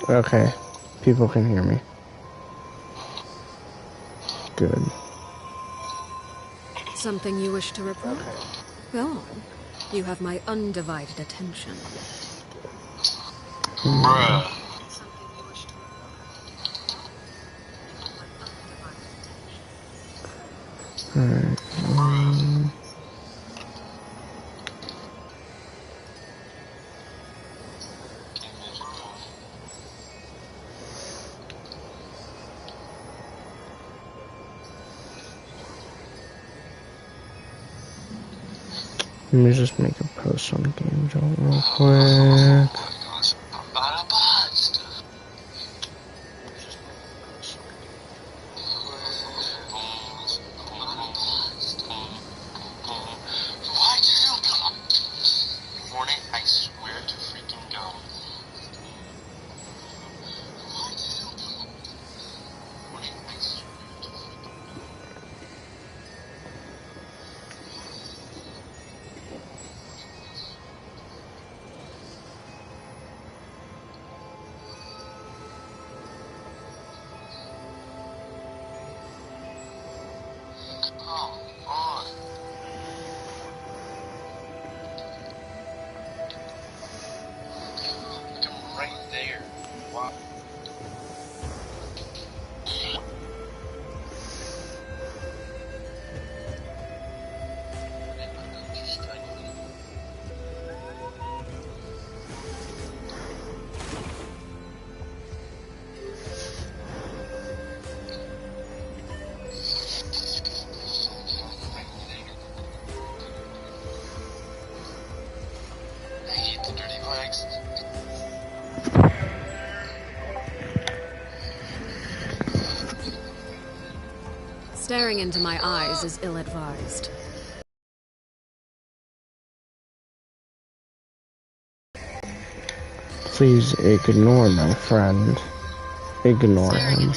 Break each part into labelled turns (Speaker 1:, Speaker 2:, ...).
Speaker 1: Okay, people can hear me. Good.
Speaker 2: Something you wish to report? Go on. You have my undivided attention.
Speaker 3: Bruh.
Speaker 1: Alright. Let me just make a post on Game Jolt real quick.
Speaker 2: Staring into my eyes is ill-advised.
Speaker 1: Please ignore my friend. Ignore him.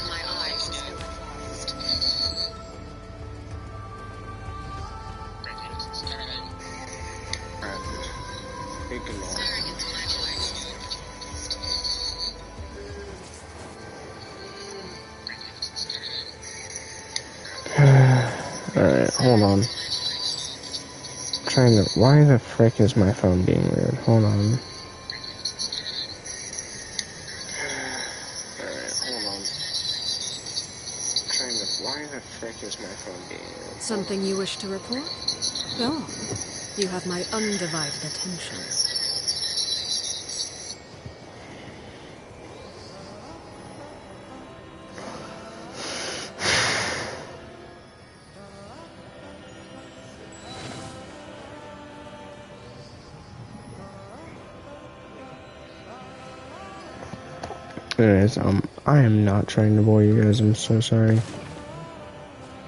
Speaker 1: Alright, hold on. Trying to. Why the frick is my phone being weird? Hold on. Why the frick is my phone being weird?
Speaker 2: Something you wish to report? Go on. You have my undivided attention.
Speaker 1: Anyways, I am not trying to bore you guys, I'm so sorry.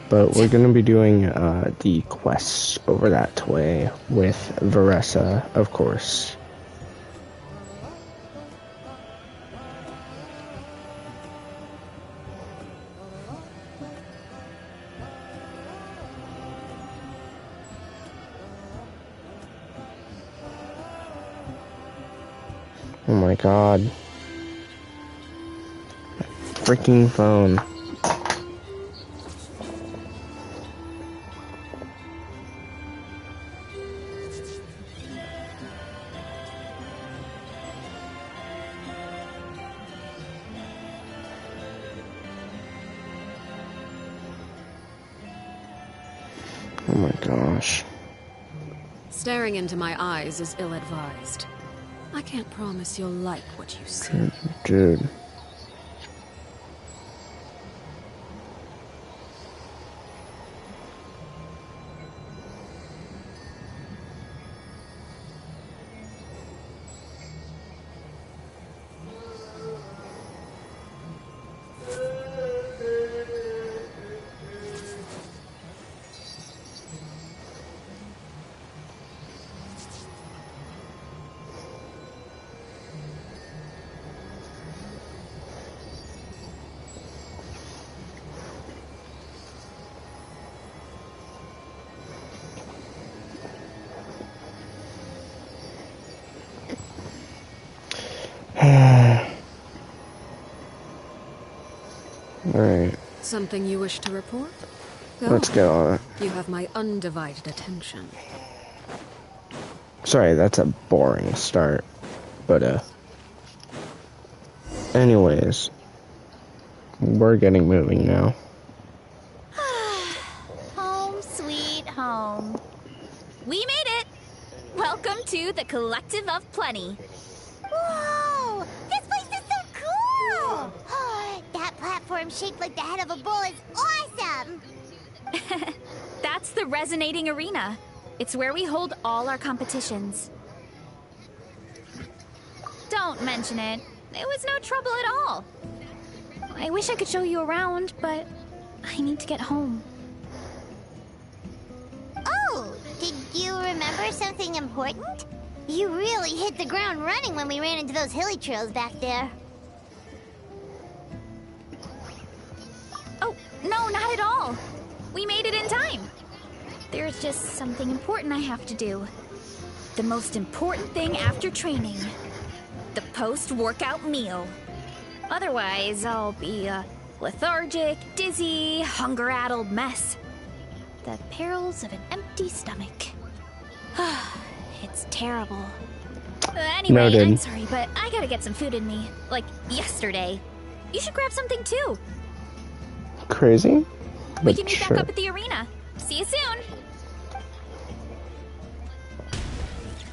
Speaker 1: But we're gonna be doing, the quests over that way with Varessa, of course. Oh my god. My freaking phone. Oh my gosh.
Speaker 2: Staring into my eyes is ill-advised. I can't promise you'll like what you see.
Speaker 1: Dude. Alright,
Speaker 2: Something you wish to report?
Speaker 1: let's get on it.
Speaker 2: You have my undivided attention.
Speaker 1: Sorry, that's a boring start. But, anyways, we're getting moving now.
Speaker 3: Home sweet home. We made it! Welcome to the Collective of Plenty.
Speaker 4: Whoa! This place is so cool! That platform shaped like the head of a bull is awesome!
Speaker 3: That's the Resonating Arena. It's where we hold all our competitions. Don't mention it. It was no trouble at all. I wish I could show you around, but I need to get home.
Speaker 4: Oh, did you remember something important? You really hit the ground running when we ran into those hilly trails back there.
Speaker 3: Oh, no, not at all. We made it in time. There's just something important I have to do. The most important thing after training. The post-workout meal. Otherwise, I'll be a lethargic, dizzy, hunger-addled mess. The perils of an empty stomach. It's terrible. Anyway,
Speaker 1: Noted.
Speaker 3: I'm sorry, but I gotta get some food in me. Like, yesterday. You should grab something too.
Speaker 1: Crazy?
Speaker 3: We
Speaker 1: But
Speaker 3: can meet
Speaker 1: sure.
Speaker 3: back up at the arena. See you soon.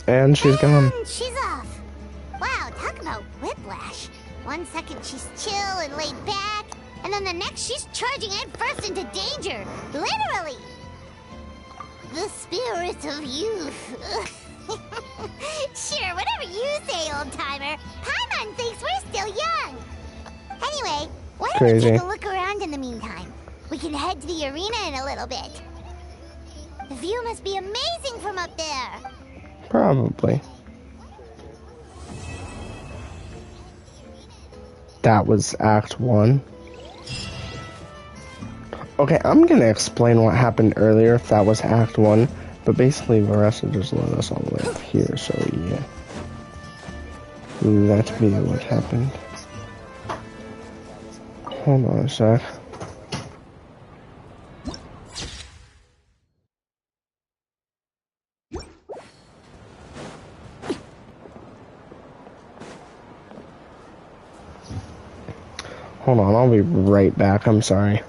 Speaker 1: And she's gone.
Speaker 4: And she's off. Wow, talk about whiplash. 1 second she's chill and laid back, and then the next she's charging head first into danger. Literally. The spirit of youth. Sure, whatever you say, old-timer. Paimon thinks we're still young. Anyway, why don't we
Speaker 1: Crazy.
Speaker 4: take a look around in the meantime? We can head to the arena in a little bit. The view must be amazing from up there.
Speaker 1: Probably. That was Act 1. Okay, I'm gonna explain what happened earlier if that was Act 1, but basically Varessa just led us all the way up here, so yeah. That be what happened. Hold on a sec. Hold on, I'll be right back, I'm sorry.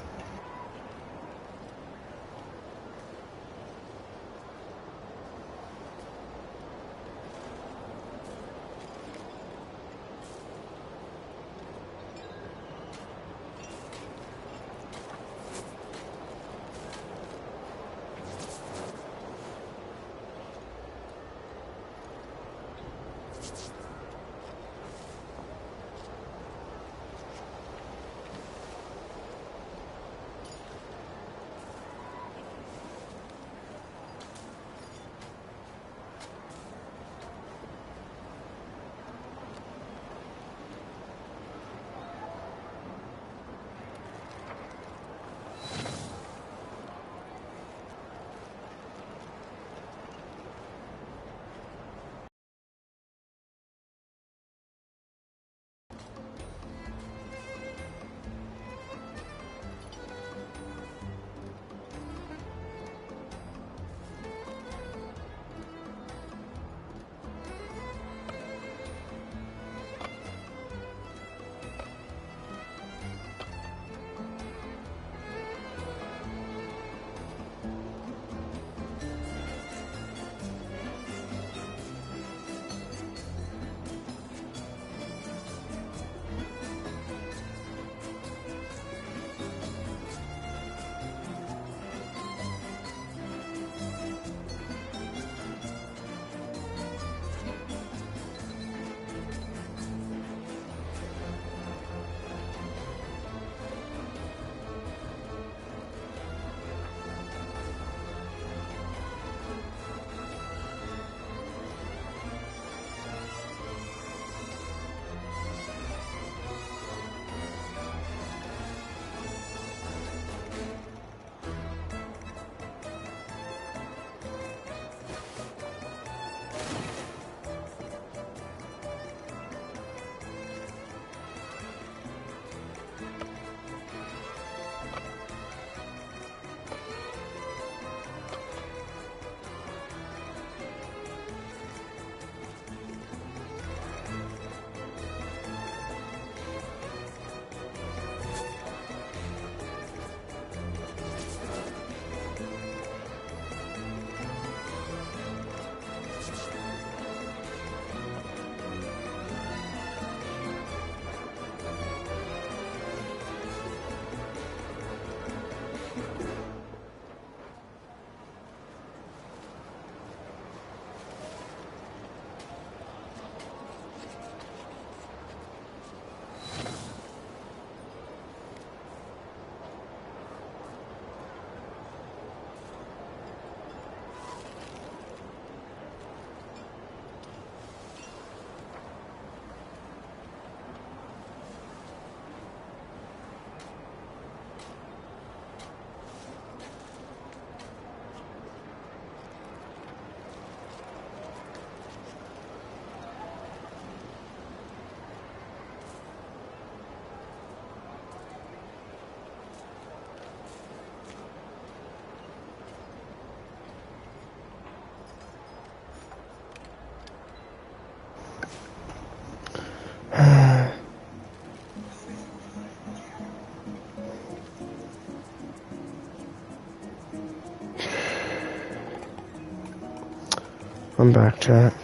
Speaker 1: I'm back, chat.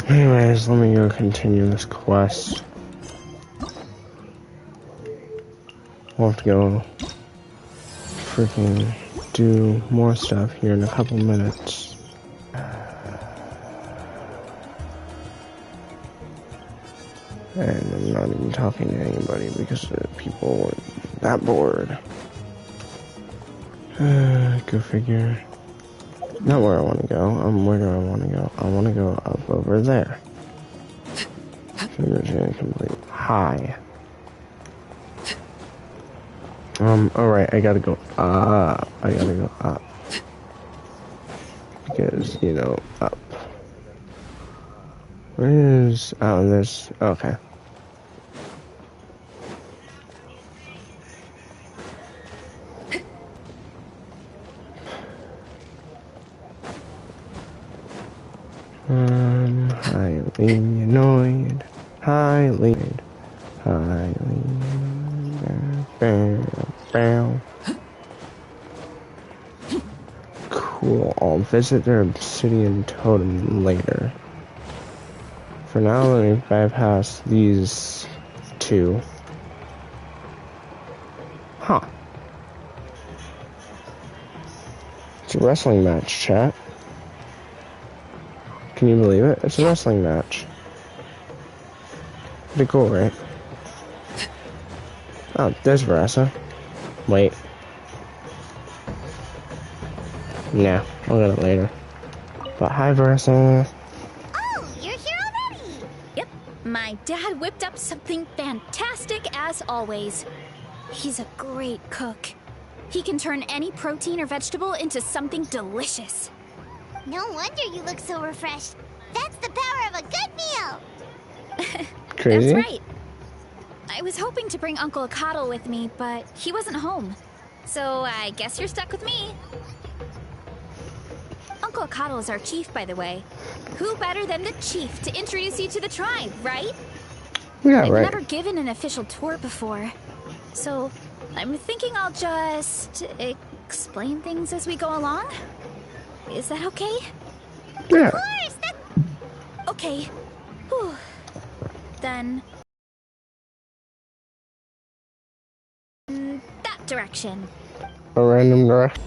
Speaker 1: Anyways, let me go continue this quest. We'll have to go freaking do more stuff here in a couple minutes. And I'm not even talking to anybody because people are that bored. Go figure. Not where I want to go. Where do I want to go? I want to go up over there. Figure complete. Hi. Alright, I gotta go up. I gotta go up. Because, you know, up. Where is... Oh, there's... Okay. Highly annoyed. Highly cool. I'll visit their obsidian totem later. For now, let me bypass these two. Huh. It's a wrestling match, chat. Can you believe it? It's a wrestling match. Pretty cool, right? Oh, there's Verasa. Wait. Nah, I'll get it later. But hi, Verasa.
Speaker 3: Oh, you're here already! Yep, my dad whipped up something fantastic as always. He's a great cook. He can turn any protein or vegetable into something delicious.
Speaker 4: No wonder you look so refreshed. That's the power of a good meal.
Speaker 1: Crazy?
Speaker 3: That's right. I was hoping to bring Uncle Akatl with me, but he wasn't home. So I guess you're stuck with me. Uncle Akatl is our chief, by the way. Who better than the chief to introduce you to the tribe, right?
Speaker 1: Yeah,
Speaker 3: I've
Speaker 1: right.
Speaker 3: never given an official tour before. So I'm thinking I'll just explain things as we go along. Is that okay?
Speaker 1: Yeah.
Speaker 4: Of course,
Speaker 3: Okay. Whew. Then... that direction.
Speaker 1: A random direction.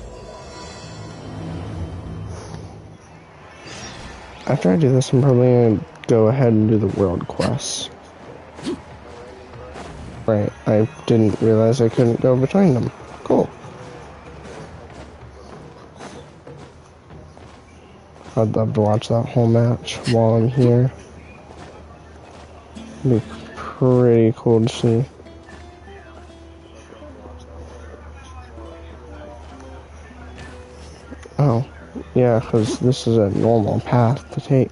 Speaker 1: After I do this, I'm probably gonna go ahead and do the world quests. Right, I didn't realize I couldn't go between them. Cool. I'd love to watch that whole match while I'm here. It'd be pretty cool to see. Oh, yeah, because this is a normal path to take.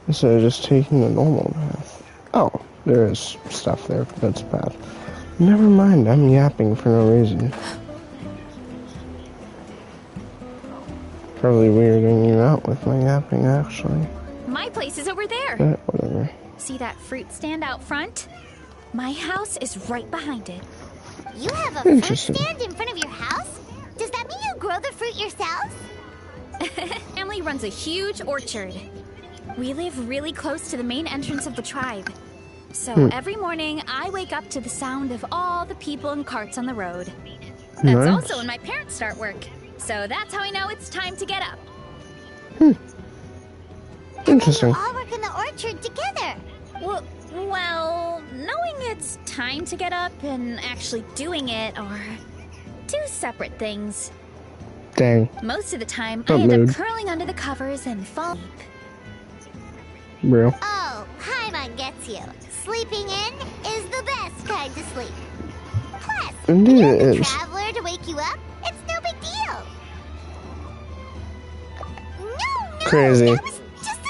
Speaker 1: Instead of just taking the normal path. Oh, there is stuff there that's bad. Never mind, I'm yapping for no reason. Probably weirding you out with my yapping, actually.
Speaker 3: My place is over there.
Speaker 1: But whatever.
Speaker 3: See that fruit stand out front? My house is right behind it.
Speaker 4: you have a fruit
Speaker 1: Interesting.
Speaker 4: stand in front of your house? Does that mean you grow the fruit yourself?
Speaker 3: Family runs a huge orchard. We live really close to the main entrance of the tribe. So every morning, I wake up to the sound of all the people and carts on the road. That's
Speaker 1: Nice.
Speaker 3: also when my parents start work. So that's how I know it's time to get up.
Speaker 1: Interesting.
Speaker 4: You all work in the orchard together.
Speaker 3: Well, knowing it's time to get up and actually doing it are two separate things.
Speaker 1: Dang.
Speaker 3: Most of the time,
Speaker 1: What
Speaker 3: I end
Speaker 1: mood?
Speaker 3: up curling under the covers and falling.
Speaker 1: Real.
Speaker 4: Oh, Paimon gets you. Sleeping in is the best kind to sleep. Plus,
Speaker 1: Indeed
Speaker 4: when you
Speaker 1: it
Speaker 4: have the
Speaker 1: is.
Speaker 4: traveler to wake you up, it's no big deal. No,
Speaker 1: Crazy.
Speaker 4: that was just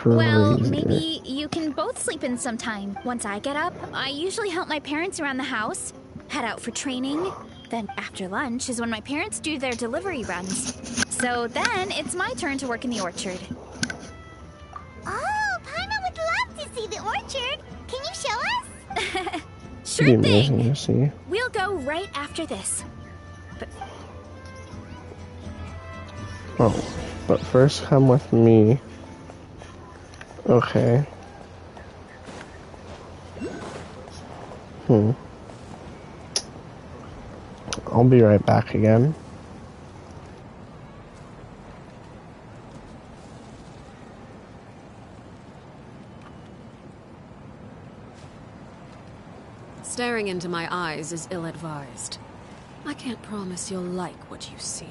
Speaker 3: Well,
Speaker 1: crazy.
Speaker 3: maybe you can both sleep in sometime. Once I get up, I usually help my parents around the house, head out for training. Then after lunch is when my parents do their delivery runs. So then it's my turn to work in the orchard.
Speaker 4: Oh, Paimon would love to see the orchard. Can you show us?
Speaker 3: Sure
Speaker 1: It'd be amazing
Speaker 3: thing.
Speaker 1: to see.
Speaker 3: We'll go right after this.
Speaker 1: Oh, but first come with me. Okay. I'll be right back again.
Speaker 2: Staring into my eyes is ill-advised. I can't promise you'll like what you see.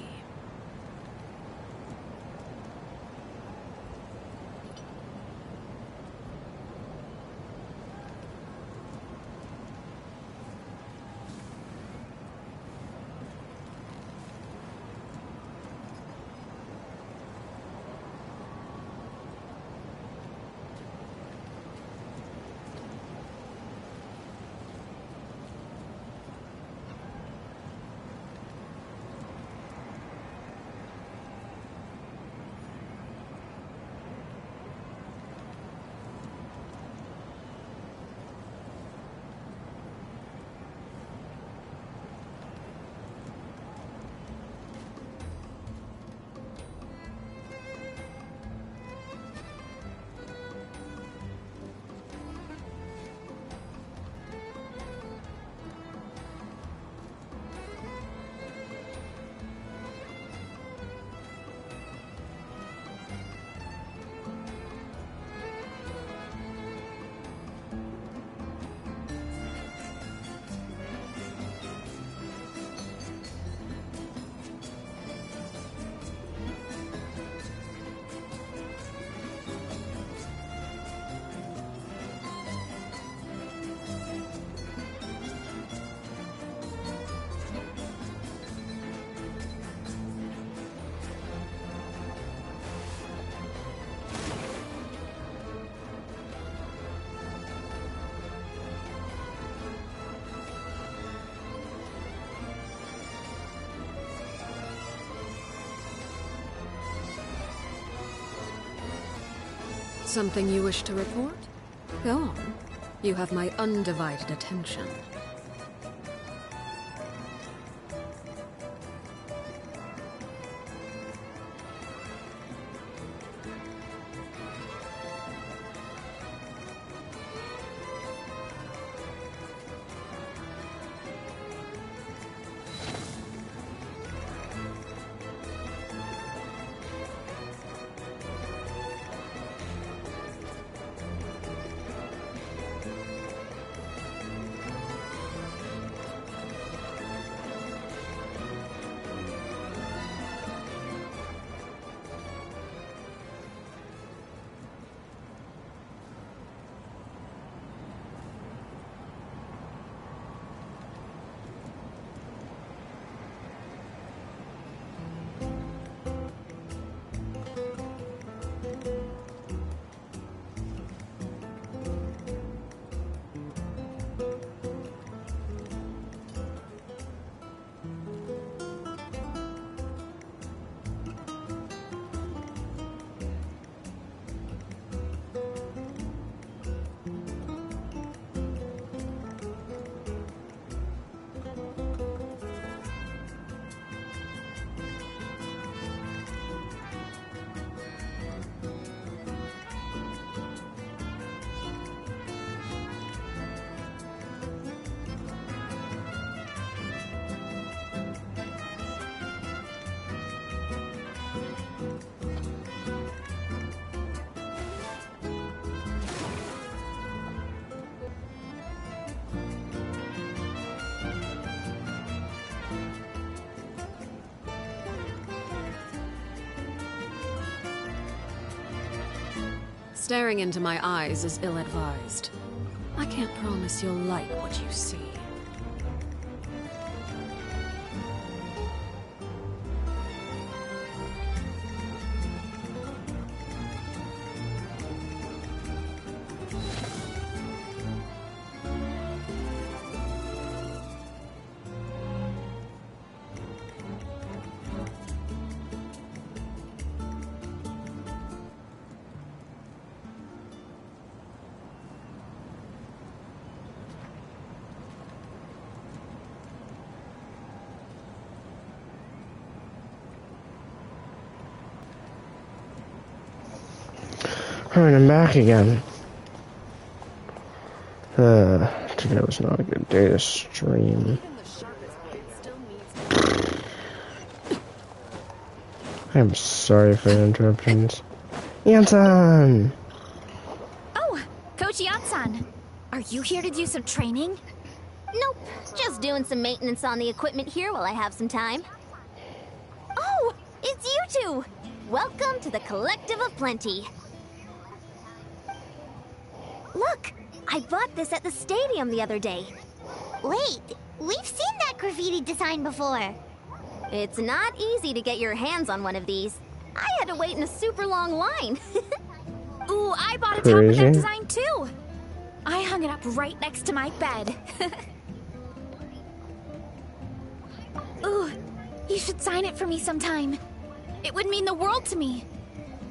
Speaker 2: Something you wish to report? Go on. You have my undivided attention. Staring into my eyes is ill-advised. I can't promise you'll like what you see.
Speaker 1: Alright, I'm back again. Today was not a good day to stream. I'm sorry for the interruptions. Yansan!
Speaker 3: Oh, Coach Yatsan. Are you here to do some training?
Speaker 4: Nope, just doing some maintenance on the equipment here while I have some time. Oh, it's you two! Welcome to the Collective of Plenty. Look, I bought this at the stadium the other day. Wait, we've seen that graffiti design before. It's not easy to get your hands on one of these. I had to wait in a super long line.
Speaker 3: Ooh, I bought a top with that
Speaker 1: Crazy.
Speaker 3: design too. I hung it up right next to my bed. Ooh, you should sign it for me sometime. It would mean the world to me.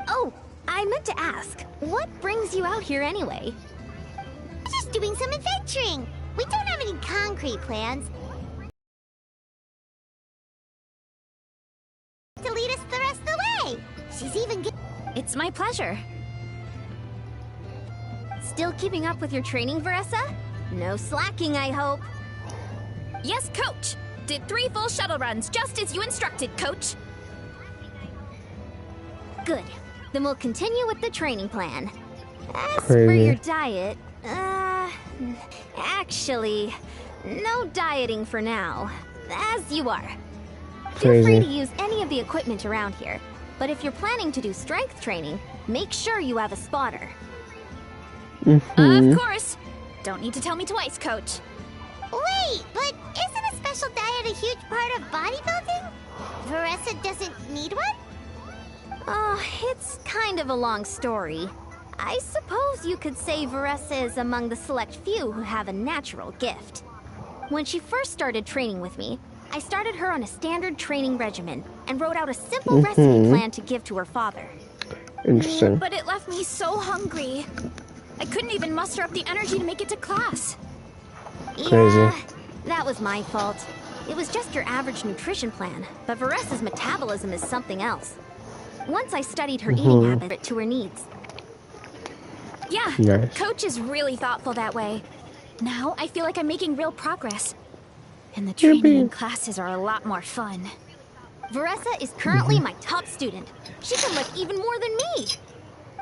Speaker 4: Oh, I meant to ask, what brings you out here anyway? Just doing some adventuring. We don't have any concrete plans. To lead us the rest of the way. She's even good.
Speaker 3: It's my pleasure.
Speaker 4: Still keeping up with your training, Veressa? No slacking, I hope.
Speaker 3: Yes, Coach. Did 3 full shuttle runs, just as you instructed, Coach.
Speaker 4: Good. Then we'll continue with the training plan. As for
Speaker 1: Crazy.
Speaker 4: your diet, actually, no dieting for now. As you are. Feel free to
Speaker 1: Crazy.
Speaker 4: use any of the equipment around here. But if you're planning to do strength training, make sure you have a spotter.
Speaker 3: Of course. Don't need to tell me twice, Coach.
Speaker 4: Wait, but isn't a special diet a huge part of bodybuilding? Veressa doesn't need one? Oh, it's kind of a long story. I suppose you could say Veressa is among the select few who have a natural gift. When she first started training with me, I started her on a standard training regimen and wrote out a simple recipe plan to give to her father.
Speaker 1: Interesting.
Speaker 3: But it left me so hungry. I couldn't even muster up the energy to make it to class.
Speaker 1: Crazy.
Speaker 4: Yeah, that was my fault. It was just your average nutrition plan, but Veressa's metabolism is something else. Once I studied her eating habits to her needs.
Speaker 3: Yeah,
Speaker 1: Nice.
Speaker 3: Coach is really thoughtful that way. Now I feel like I'm making real progress. And the training and classes are a lot more fun.
Speaker 4: Veressa is currently my top student. She can lift even more than me.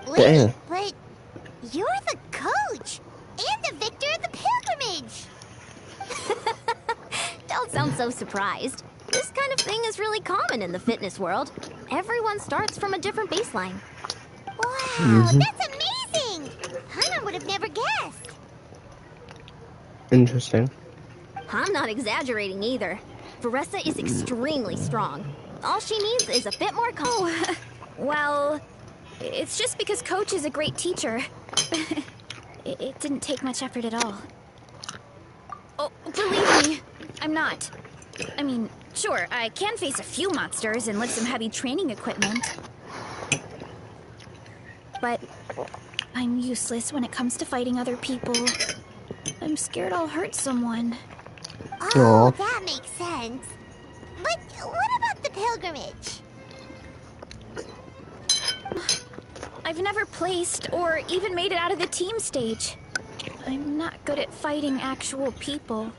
Speaker 4: Wait,
Speaker 1: Damn.
Speaker 4: but you're the coach and the victor of the pilgrimage. Don't sound so surprised. This kind of thing is really common in the fitness world. Everyone starts from a different baseline. Wow, that's amazing! Hana would have never guessed.
Speaker 1: Interesting.
Speaker 4: I'm not exaggerating either. Veressa is extremely strong. All she needs is a bit more
Speaker 3: Well, it's just because Coach is a great teacher. It didn't take much effort at all. Oh, believe me, I'm not. I mean, sure, I can face a few monsters and lift some heavy training equipment. But I'm useless when it comes to fighting other people. I'm scared I'll hurt someone.
Speaker 4: Oh,
Speaker 1: Aw.
Speaker 4: that makes sense. But what about the pilgrimage?
Speaker 3: I've never placed or even made it out of the team stage. I'm not good at fighting actual people.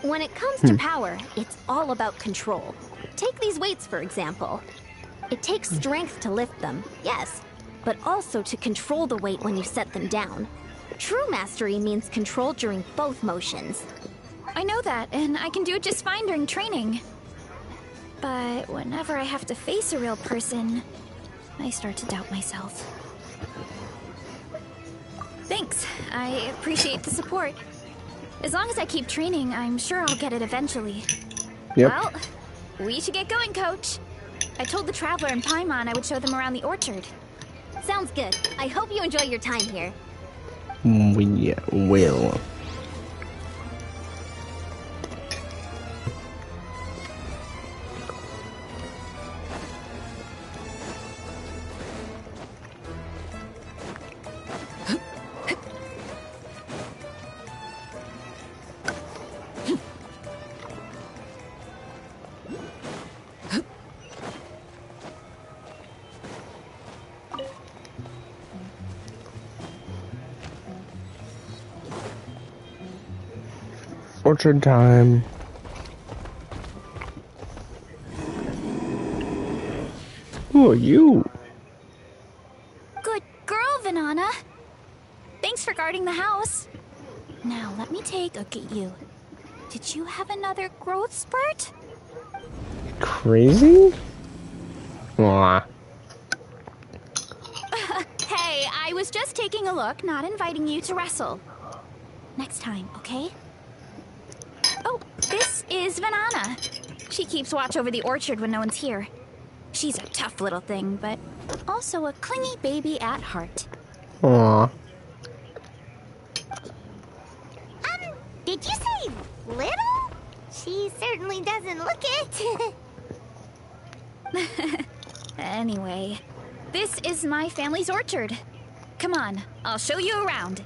Speaker 4: When it comes to power, it's all about control. Take these weights, for example. It takes strength to lift them, yes, but also to control the weight when you set them down. True mastery means control during both motions.
Speaker 3: I know that, and I can do it just fine during training. But whenever I have to face a real person, I start to doubt myself. Thanks. I appreciate the support. As long as I keep training, I'm sure I'll get it eventually.
Speaker 1: Yep.
Speaker 3: Well, we should get going, Coach. I told the Traveler and Paimon I would show them around the orchard.
Speaker 4: Sounds good. I hope you enjoy your time here.
Speaker 1: We will. Orchard time. Who are you?
Speaker 3: Good girl, Vanana. Thanks for guarding the house. Now, let me take a look at you. Did you have another growth spurt?
Speaker 1: Crazy? Aw.
Speaker 3: Hey, I was just taking a look, not inviting you to wrestle. Next time, okay? Oh, this is Vanana. She keeps watch over the orchard when no one's here. She's a tough little thing, but also a clingy baby at heart.
Speaker 1: Aw.
Speaker 4: Did you say little? She certainly doesn't look it.
Speaker 3: Anyway, this is my family's orchard. Come on, I'll show you around.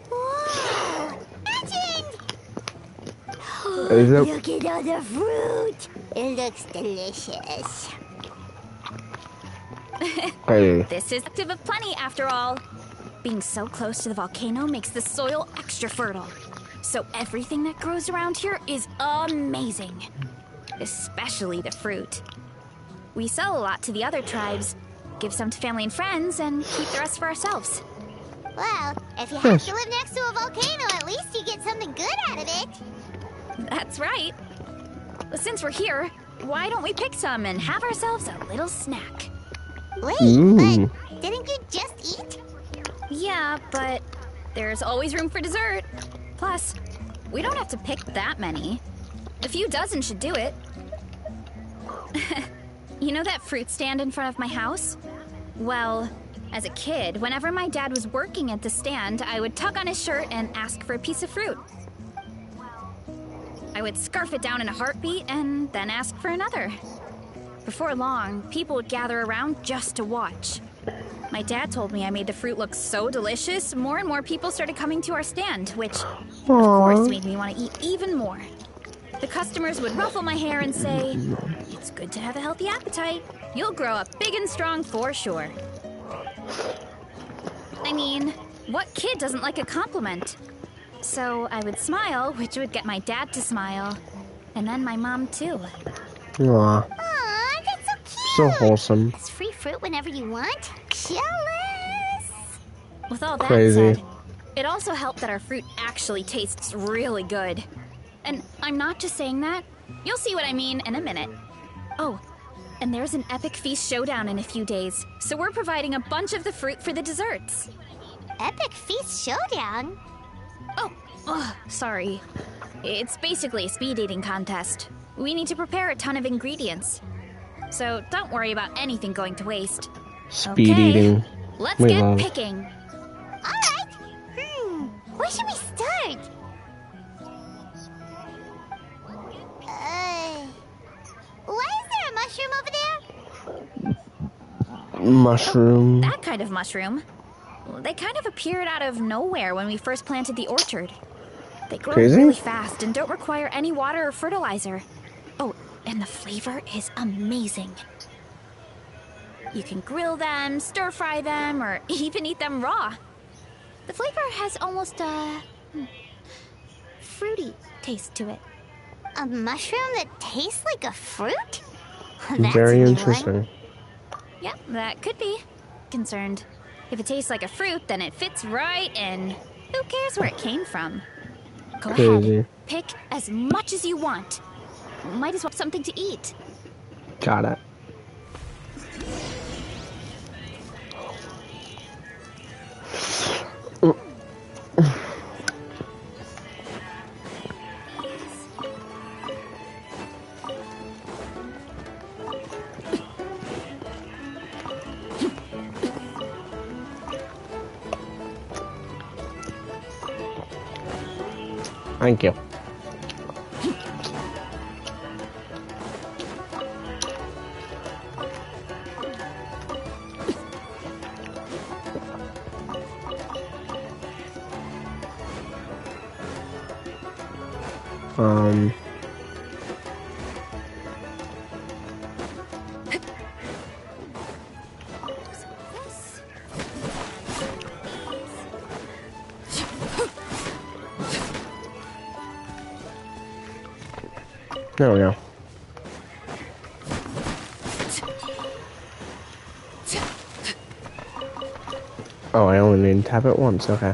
Speaker 4: Whoa! Legend!
Speaker 1: Is it?
Speaker 4: Look at all the fruit. It looks delicious.
Speaker 1: Hey.
Speaker 3: This is active of plenty after all. Being so close to the volcano makes the soil extra fertile. So everything that grows around here is amazing. Especially the fruit. We sell a lot to the other tribes, give some to family and friends, and keep the rest for ourselves.
Speaker 4: Well, if you have
Speaker 1: Yes.
Speaker 4: to live next to a volcano, at least you get something good out of it.
Speaker 3: That's right. Since we're here, why don't we pick some and have ourselves a little snack?
Speaker 4: Wait,
Speaker 1: Ooh.
Speaker 4: but didn't you just eat?
Speaker 3: Yeah, but there's always room for dessert. Plus, we don't have to pick that many. A few dozen should do it. You know that fruit stand in front of my house? Well, as a kid, whenever my dad was working at the stand, I would tug on his shirt and ask for a piece of fruit. I would scarf it down in a heartbeat and then ask for another. Before long, people would gather around just to watch. My dad told me I made the fruit look so delicious, more and more people started coming to our stand, which, of course, made me want to eat even more. The customers would ruffle my hair and say, "It's good to have a healthy appetite. You'll grow up big and strong for sure." I mean, what kid doesn't like a compliment? So I would smile, which would get my dad to smile. And then my mom, too.
Speaker 1: Aw.
Speaker 4: Aw, that's so cute.
Speaker 1: So wholesome.
Speaker 4: It's free fruit whenever you want. Jealous.
Speaker 3: With all that
Speaker 1: Crazy.
Speaker 3: said, it also helped that our fruit actually tastes really good. And I'm not just saying that. You'll see what I mean in a minute. Oh, and there's an epic feast showdown in a few days, so we're providing a bunch of the fruit for the desserts.
Speaker 4: Epic Feast Showdown?
Speaker 3: Oh, sorry. It's basically a speed eating contest. We need to prepare a ton of ingredients. So don't worry about anything going to waste.
Speaker 1: Speed
Speaker 3: Okay,
Speaker 1: eating.
Speaker 3: let's
Speaker 1: We
Speaker 3: get
Speaker 1: love.
Speaker 3: picking.
Speaker 4: Alright. Where should we start? Why is there a mushroom over there?
Speaker 1: Mushroom.
Speaker 3: That kind of mushroom. They kind of appeared out of nowhere when we first planted the orchard. They grow
Speaker 1: Crazy?
Speaker 3: really fast and don't require any water or fertilizer. Oh, and the flavor is amazing. You can grill them, stir fry them, or even eat them raw. The flavor has almost a fruity taste to it.
Speaker 4: A mushroom that tastes like a fruit? That's
Speaker 1: Very
Speaker 4: a new
Speaker 1: interesting.
Speaker 4: one.
Speaker 3: Yeah, that could be. Concerned. If it tastes like a fruit, then it fits right in. Who cares where it came from? Go
Speaker 1: Crazy.
Speaker 3: ahead. Pick as much as you want. Might as well have something to eat.
Speaker 1: Got it. Thank you. There we go. Oh, I only need to tap it once, okay.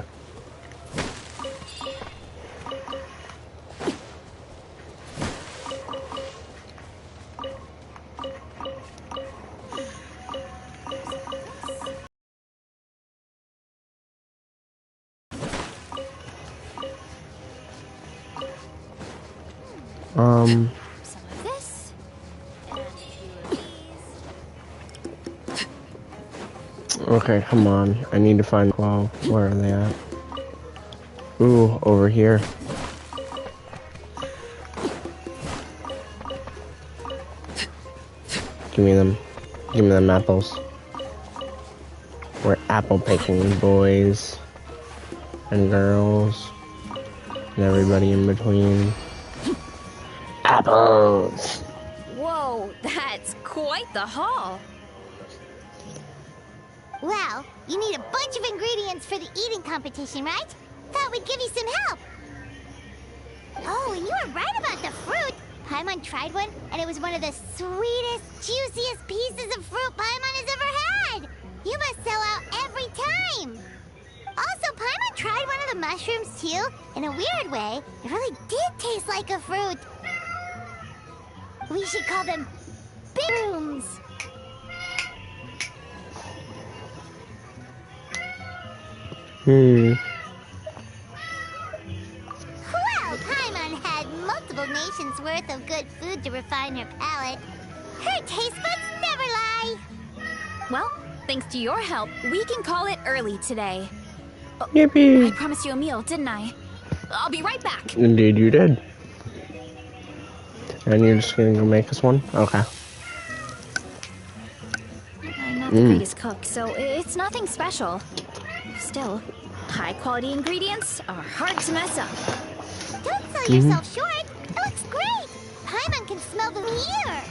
Speaker 3: Some of this, and a few of these.
Speaker 1: Okay, come on. I need to find 12. Where are they at? Ooh, over here. Give me them. Give me them apples. We're apple picking boys and girls and everybody in between. Apples!
Speaker 3: Whoa, that's quite the haul.
Speaker 4: Well, you need a bunch of ingredients for the eating competition, right? Thought we'd give you some help. Oh, and you were right about the fruit. Paimon tried one, and it was one of the sweetest, juiciest pieces of fruit Paimon has ever had. You must sell out every time. Also, Paimon tried one of the mushrooms, too. In a weird way, it really did taste like a fruit. We should call them Big-rooms. Well, Paimon had multiple nations' worth of good food to refine her palate. Her taste buds never lie.
Speaker 3: Well, thanks to your help, we can call it early today.
Speaker 1: Yippee!
Speaker 3: I promised you a meal, didn't I? I'll be right back.
Speaker 1: Indeed you did. And you're just gonna go make us one? Okay.
Speaker 3: I'm not the greatest cook, so it's nothing special. Still, high-quality ingredients are hard to mess up.
Speaker 4: Don't sell yourself short. It looks great. Paimon can smell the here.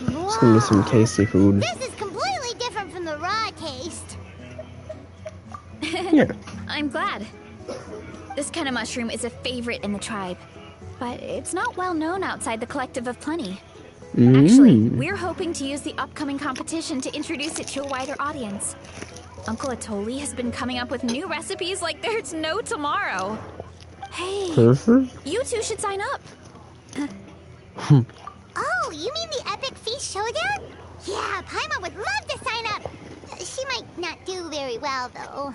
Speaker 1: It's gonna be some tasty food.
Speaker 4: This is completely different from the raw taste.
Speaker 1: Yeah.
Speaker 3: I'm glad. This kind of mushroom is a favorite in the tribe, but it's not well known outside the Collective of Plenty. Actually, we're hoping to use the upcoming competition to introduce it to a wider audience. Uncle Atoli has been coming up with new recipes like there's no tomorrow. Hey, you two should sign up.
Speaker 4: Oh, you mean the Epic Feast Showdown? Yeah, Paimon would love to sign up. She might not do very well, though.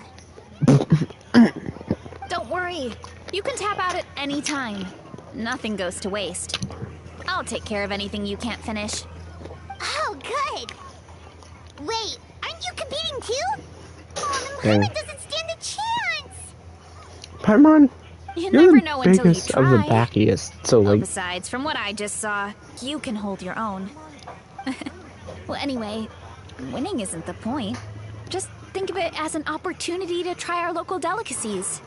Speaker 3: Don't worry. You can tap out at any time. Nothing goes to waste. I'll take care of anything you can't finish.
Speaker 4: Oh, good. Wait, aren't you competing too? Oh, then Paimon doesn't stand a chance.
Speaker 1: Paimon,
Speaker 3: You
Speaker 1: you're
Speaker 3: never
Speaker 1: the
Speaker 3: know until you
Speaker 1: biggest of the
Speaker 3: try.
Speaker 1: backiest, so like...
Speaker 3: Besides, from what I just saw, you can hold your own. Well, anyway, winning isn't the point. Just think of it as an opportunity to try our local delicacies.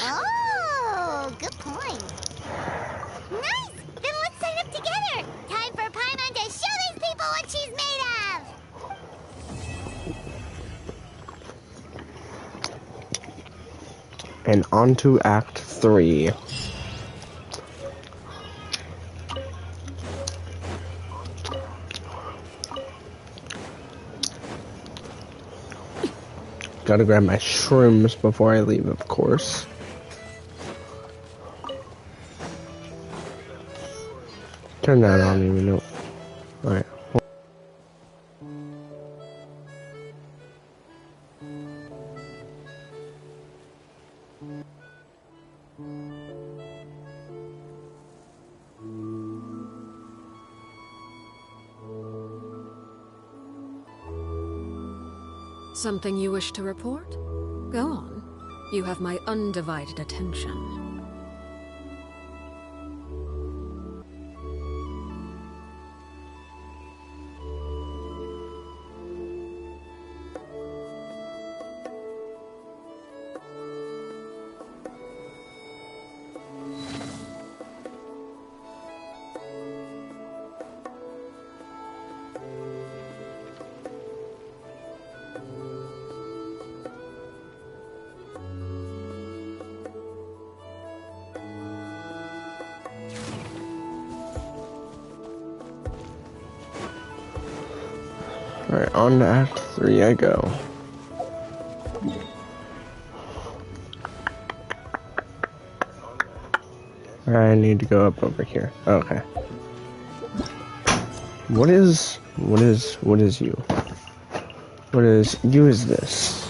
Speaker 4: Oh, good point. Nice! Then let's sign up together. Time for Paimon to show these people what she's made of.
Speaker 1: And on to Act 3. Gotta grab my shrooms before I leave, of course. Turn that on, even though. Alright.
Speaker 2: Something you wish to report? Go on. You have my undivided attention.
Speaker 1: Alright, on to Act 3 I go. I need to go up over here. Okay. What is you? You is this.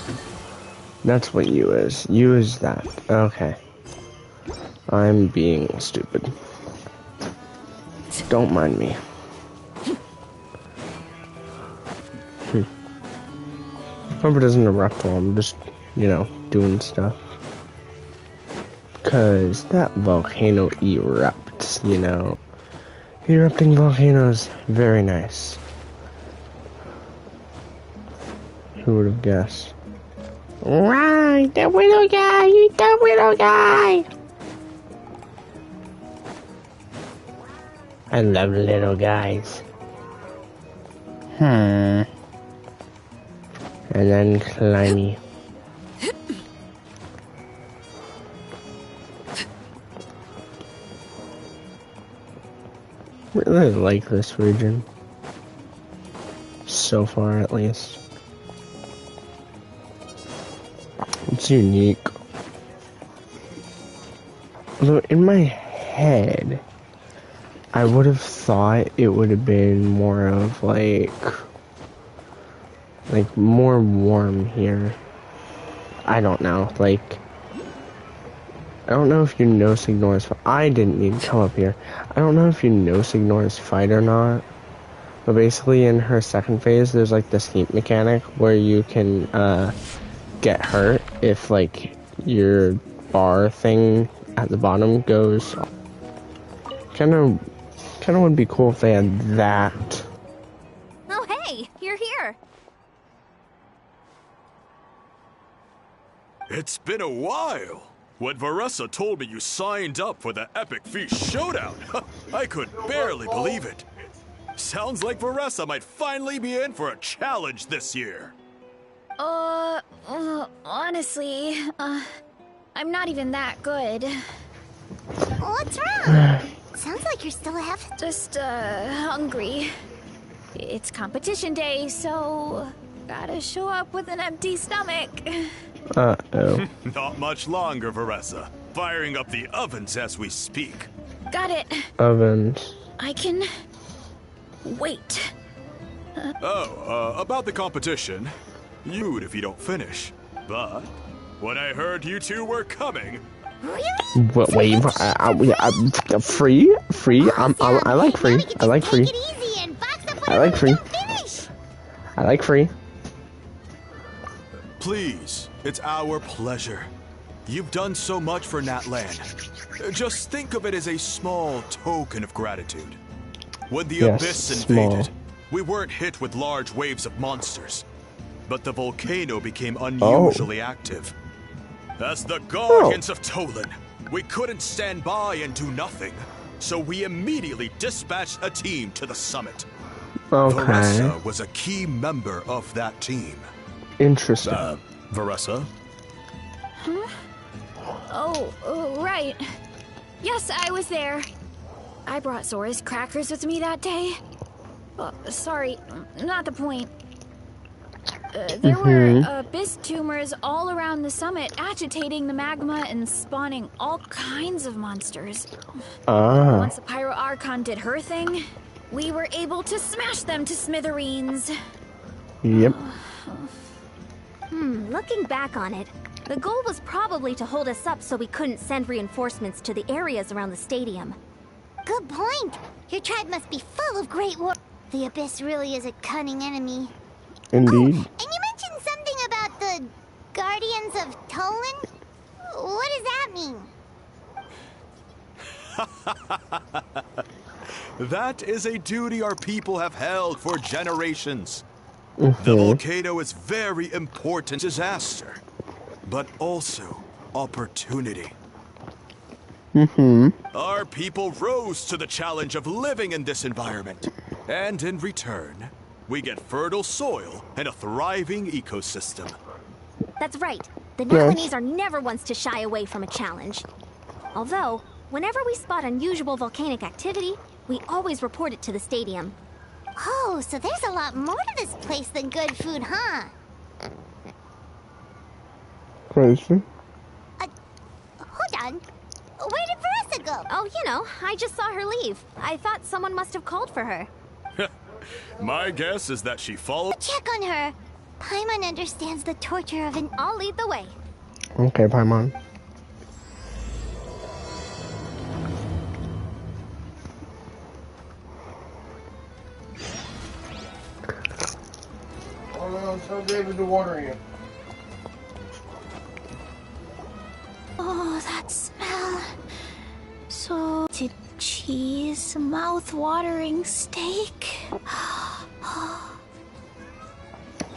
Speaker 1: That's what you is. You is that. Okay. I'm being stupid. Don't mind me. Hope it doesn't erupt while I'm just, doing stuff. Cause that volcano erupts, Erupting volcanoes, very nice. Who would have guessed? Right, the little guy, the little guy! I love little guys. And then Climby. Really like this region. So far, at least. It's unique. Although, in my head, I would have thought it would have been more of, like more warm here. I don't know, I don't know if you know Signora's fight. I didn't need to come up here. I don't know if you know Signora's fight or not. But basically in her second phase, there's this heat mechanic where you can get hurt if your bar thing at the bottom goes. Kinda would be cool if they had that.
Speaker 3: Oh hey, you're here.
Speaker 5: It's been a while. When Veressa told me you signed up for the Epic Feast Showdown, I could barely believe it. Sounds like Veressa might finally be in for a challenge this year.
Speaker 3: Honestly, I'm not even that good.
Speaker 4: What's wrong? Sounds like you're still
Speaker 3: Just, hungry. It's competition day, so gotta show up with an empty stomach.
Speaker 1: Uh-oh.
Speaker 5: Not much longer, Veressa. Firing up the ovens as we speak.
Speaker 3: Got it.
Speaker 1: Ovens.
Speaker 3: I can wait.
Speaker 5: About the competition. You'd if you don't finish. But when I heard you two were coming...
Speaker 4: Really?
Speaker 1: What, wait, free? Free? I like free. I like free. I like free. I like free.
Speaker 5: Please, it's our pleasure. You've done so much for Natland. Just think of it as a small token of gratitude. When the Abyss invaded, we weren't hit with large waves of monsters, but the volcano became unusually active. As the Guardians of Tolan, we couldn't stand by and do nothing, so we immediately dispatched a team to the summit.
Speaker 1: Okay.
Speaker 5: Veressa was a key member of that team.
Speaker 1: Interesting.
Speaker 5: Veressa?
Speaker 3: Huh? Oh, right. Yes, I was there. I brought Zora's crackers with me that day. Sorry, not the point. There were abyss tumors all around the summit, agitating the magma and spawning all kinds of monsters. Once the Pyro Archon did her thing, we were able to smash them to smithereens.
Speaker 1: Yep.
Speaker 6: Looking back on it, the goal was probably to hold us up so we couldn't send reinforcements to the areas around the stadium.
Speaker 4: Good point. Your tribe must be full of great war. The Abyss really is a cunning enemy.
Speaker 1: Indeed.
Speaker 4: Oh, and you mentioned something about the Guardians of Tolan? What does that mean?
Speaker 5: That is a duty our people have held for generations. The volcano is very important disaster, but also opportunity. Our people rose to the challenge of living in this environment, and in return, we get fertile soil and a thriving ecosystem.
Speaker 6: That's right. The Nalanese are never ones to shy away from a challenge. Although, whenever we spot unusual volcanic activity, we always report it to the stadium.
Speaker 4: Oh, so there's a lot more to this place than good food, huh?
Speaker 1: Crazy.
Speaker 4: Hold on. Where did Veressa go?
Speaker 6: Oh, you know, I just saw her leave. I thought someone must have called for her.
Speaker 5: My guess is that she followed.
Speaker 4: Check on her. Paimon understands the torture of an...
Speaker 6: I'll lead the way.
Speaker 1: Okay, Paimon. Oh no, I'm so David to water you.
Speaker 3: Oh, that smell. Salted cheese, mouth-watering steak.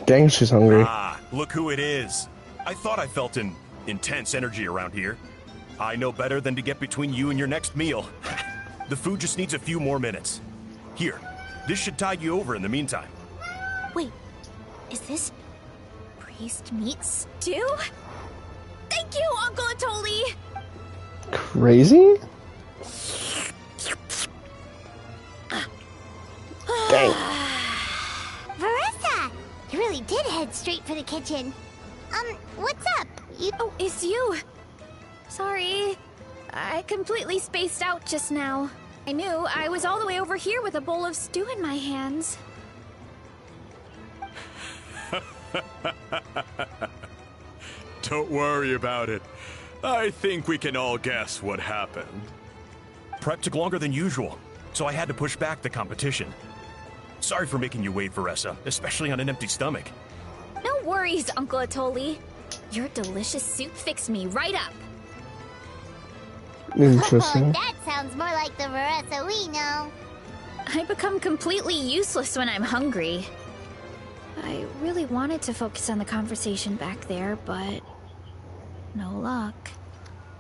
Speaker 1: Dang, she's hungry.
Speaker 7: Ah, look who it is. I thought I felt an intense energy around here. I know better than to get between you and your next meal. The food just needs a few more minutes. Here, this should tide you over in the meantime.
Speaker 3: Wait, is this priest meat stew? Thank you, Uncle Atoli!
Speaker 1: Crazy? Dang.
Speaker 4: Veressa! You really did head straight for the kitchen. What's up?
Speaker 3: Oh, it's you. Sorry. I completely spaced out just now. I knew I was all the way over here with a bowl of stew in my hands.
Speaker 5: Don't worry about it. I think we can all guess what happened.
Speaker 7: Prep took longer than usual, so I had to push back the competition. Sorry for making you wait, Veressa, especially on an empty stomach.
Speaker 3: No worries, Uncle Atoli. Your delicious soup fixed me right up.
Speaker 1: Interesting.
Speaker 4: Oh, that sounds more like the Veressa we know.
Speaker 3: I become completely useless when I'm hungry. I really wanted to focus on the conversation back there, but no luck.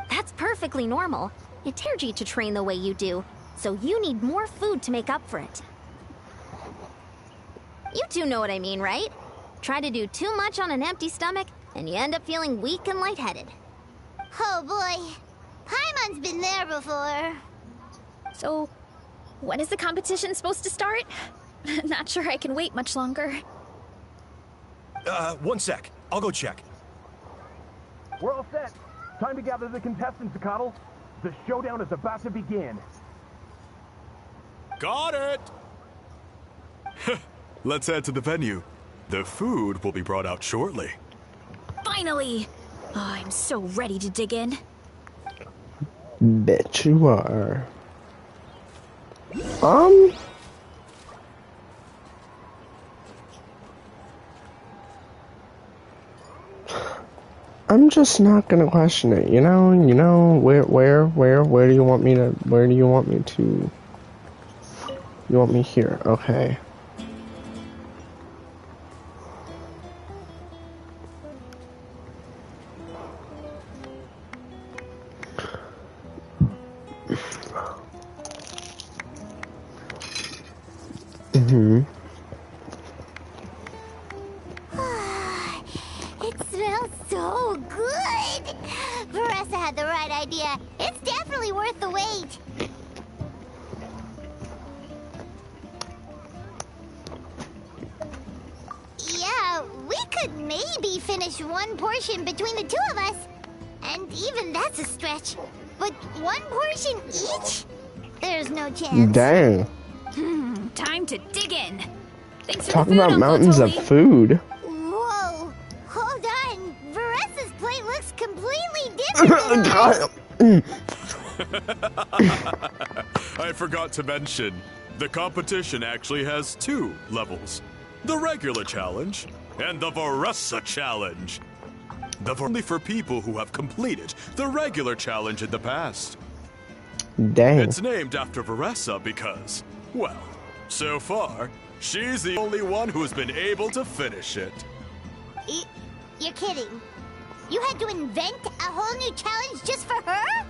Speaker 6: That's perfectly normal. It's energy to train the way you do, so you need more food to make up for it. You two know what I mean, right? Try to do too much on an empty stomach, and you end up feeling weak and lightheaded.
Speaker 4: Oh boy. Paimon's been there before.
Speaker 3: So, when is the competition supposed to start? Not sure I can wait much longer.
Speaker 7: 1 sec. I'll go check.
Speaker 8: We're all set. Time to gather the contestants, Coddle. The showdown is about to begin.
Speaker 5: Got it! Let's head to the venue. The food will be brought out shortly.
Speaker 3: Finally! Oh, I'm so ready to dig in.
Speaker 1: Bet you are. I'm just not gonna question it, you know, where do you want me to, you want me here, okay.
Speaker 4: It smells so good! Veressa had the right idea. It's definitely worth the wait. Yeah, we could maybe finish one portion between the two of us. And even that's a stretch. But one portion each? There's no chance.
Speaker 1: Dang.
Speaker 3: Time to dig in. Thanks for
Speaker 1: Talk
Speaker 3: the food,
Speaker 1: about
Speaker 3: Uncle
Speaker 1: mountains of
Speaker 3: Atoli.
Speaker 1: food.
Speaker 4: Whoa! Hold on! Veressa's plate looks completely different!
Speaker 5: I forgot to mention, the competition actually has 2 levels. The regular challenge and the Veressa challenge. Only for people who have completed the regular challenge in the past.
Speaker 1: Dang.
Speaker 5: It's named after Veressa because, well, so far, she's the only one who's been able to finish it.
Speaker 4: You're kidding. You had to invent a whole new challenge just for her?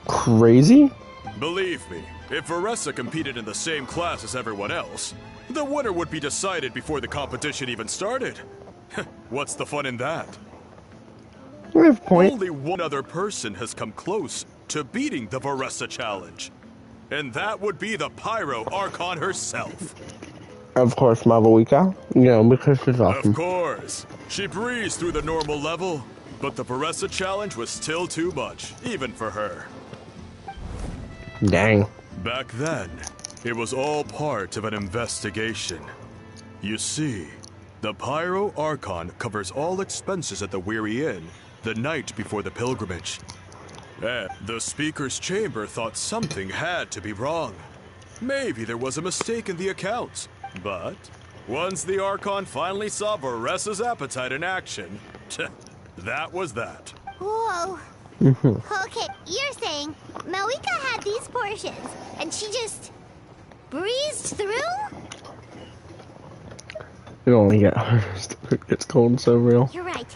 Speaker 1: Crazy?
Speaker 5: Believe me, if Veressa competed in the same class as everyone else, the winner would be decided before the competition even started. What's the fun in that?
Speaker 1: You have a point.
Speaker 5: Only one other person has come close to beating the Veressa challenge. And that would be the Pyro Archon herself.
Speaker 1: Of course, Mavuika. You know, because she's awesome.
Speaker 5: Of course. She breezed through the normal level, but the Veressa challenge was still too much, even for her.
Speaker 1: Dang.
Speaker 5: Back then, it was all part of an investigation. You see, the Pyro Archon covers all expenses at the Weary Inn the night before the pilgrimage. And the Speaker's Chamber thought something had to be wrong. Maybe there was a mistake in the accounts. But once the Archon finally saw Veressa's appetite in action, that was that.
Speaker 4: Whoa. Okay, you're saying Malika had these portions, and she just breezed through?
Speaker 1: It only gets harder as it gets cold, so real.
Speaker 4: You're right.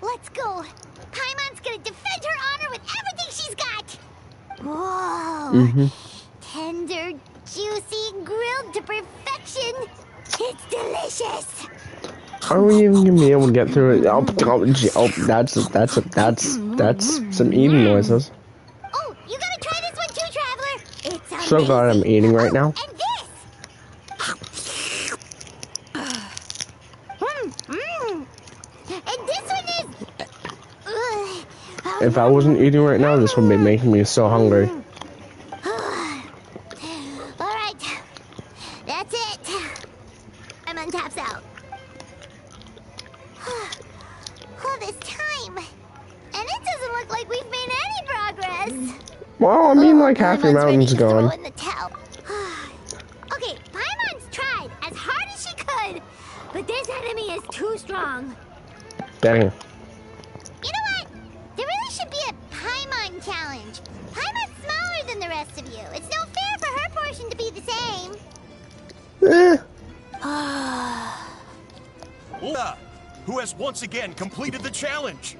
Speaker 4: Let's go. Paimon's gonna defend her honor with everything she's got. Whoa. Tender, juicy, grilled to perfection. It's delicious.
Speaker 1: Are we even gonna be able to get through it? Oh, that's some eating noises.
Speaker 4: Oh, you gotta try this one too, Traveler. It's amazing.
Speaker 1: So glad I'm eating right now.
Speaker 4: And this. And this one is.
Speaker 1: If I wasn't eating right now, this would be making me so hungry.
Speaker 4: Alright. That's it. Paimon taps out. All this time. And it doesn't look like we've made any progress.
Speaker 1: Well, I mean, like half your
Speaker 4: Paimon's ready
Speaker 1: mountain's
Speaker 4: to throw
Speaker 1: gone.
Speaker 4: in the towel. Okay, Paimon's tried as hard as she could, but this enemy is too strong.
Speaker 1: Dang.
Speaker 4: You know what? There really should be a Paimon challenge. Paimon's smaller than the rest of you. It's no fair for her portion to be the same.
Speaker 1: Eh.
Speaker 7: Luna, who has once again completed the challenge.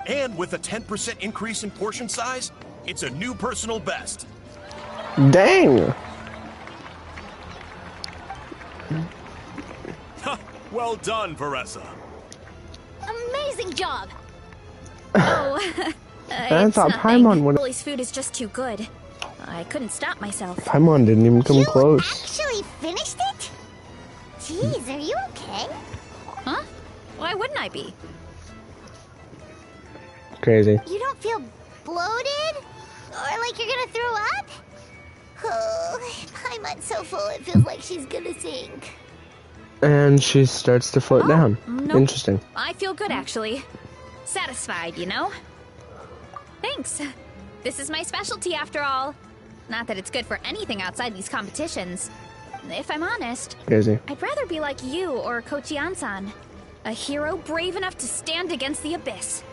Speaker 7: And with a 10% increase in portion size, it's a new personal best.
Speaker 1: Dang.
Speaker 5: Well done, Veressa.
Speaker 3: Amazing job. Oh,
Speaker 1: I thought Paimon would.
Speaker 3: Lily's food is just too good. I couldn't stop myself.
Speaker 1: Paimon didn't even come
Speaker 4: You
Speaker 1: close.
Speaker 4: actually finished it? Jeez, are you okay?
Speaker 3: Huh? Why wouldn't I be?
Speaker 1: Crazy.
Speaker 4: You don't feel bloated? Or like you're gonna throw up? Oh, Paimon's so full it feels like she's gonna sink.
Speaker 1: And she starts to float down.
Speaker 3: nope.
Speaker 1: Interesting.
Speaker 3: I feel good, actually. Satisfied, you know? Thanks. This is my specialty, after all. Not that it's good for anything outside these competitions. If I'm honest,
Speaker 1: Crazy.
Speaker 3: I'd rather be like you or Kochi-an-san. A hero brave enough to stand against the abyss.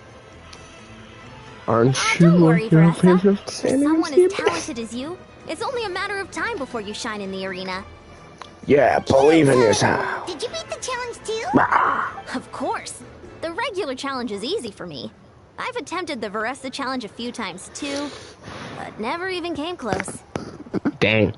Speaker 1: Aren't you
Speaker 6: Don't worry,
Speaker 1: brave
Speaker 6: Veressa.
Speaker 1: enough
Speaker 6: For
Speaker 1: to stand
Speaker 6: someone
Speaker 1: against
Speaker 6: as
Speaker 1: the abyss?
Speaker 6: talented as you, it's only a matter of time before you shine in the arena.
Speaker 1: Yeah, believe in yourself.
Speaker 4: Did you beat the challenge too?
Speaker 6: Of course. The regular challenge is easy for me. I've attempted the Veressa challenge a few times too, but never even came close.
Speaker 1: Dang.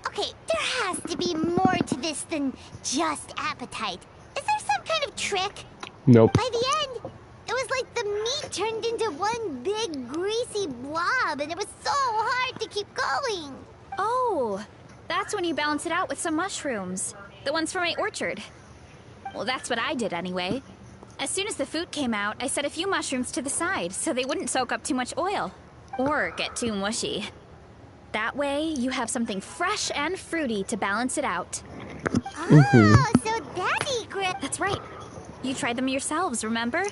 Speaker 4: Okay, there has to be more to this than just appetite. Is there some kind of trick?
Speaker 1: Nope.
Speaker 4: By the end, it was like the meat turned into one big greasy blob, and it was so hard to keep going.
Speaker 3: Oh, that's when you balance it out with some mushrooms. The ones from my orchard. Well, that's what I did anyway. As soon as the food came out, I set a few mushrooms to the side so they wouldn't soak up too much oil. Or get too mushy. That way, you have something fresh and fruity to balance it out.
Speaker 4: Oh, so that's secret.
Speaker 3: That's right. You tried them yourselves, remember?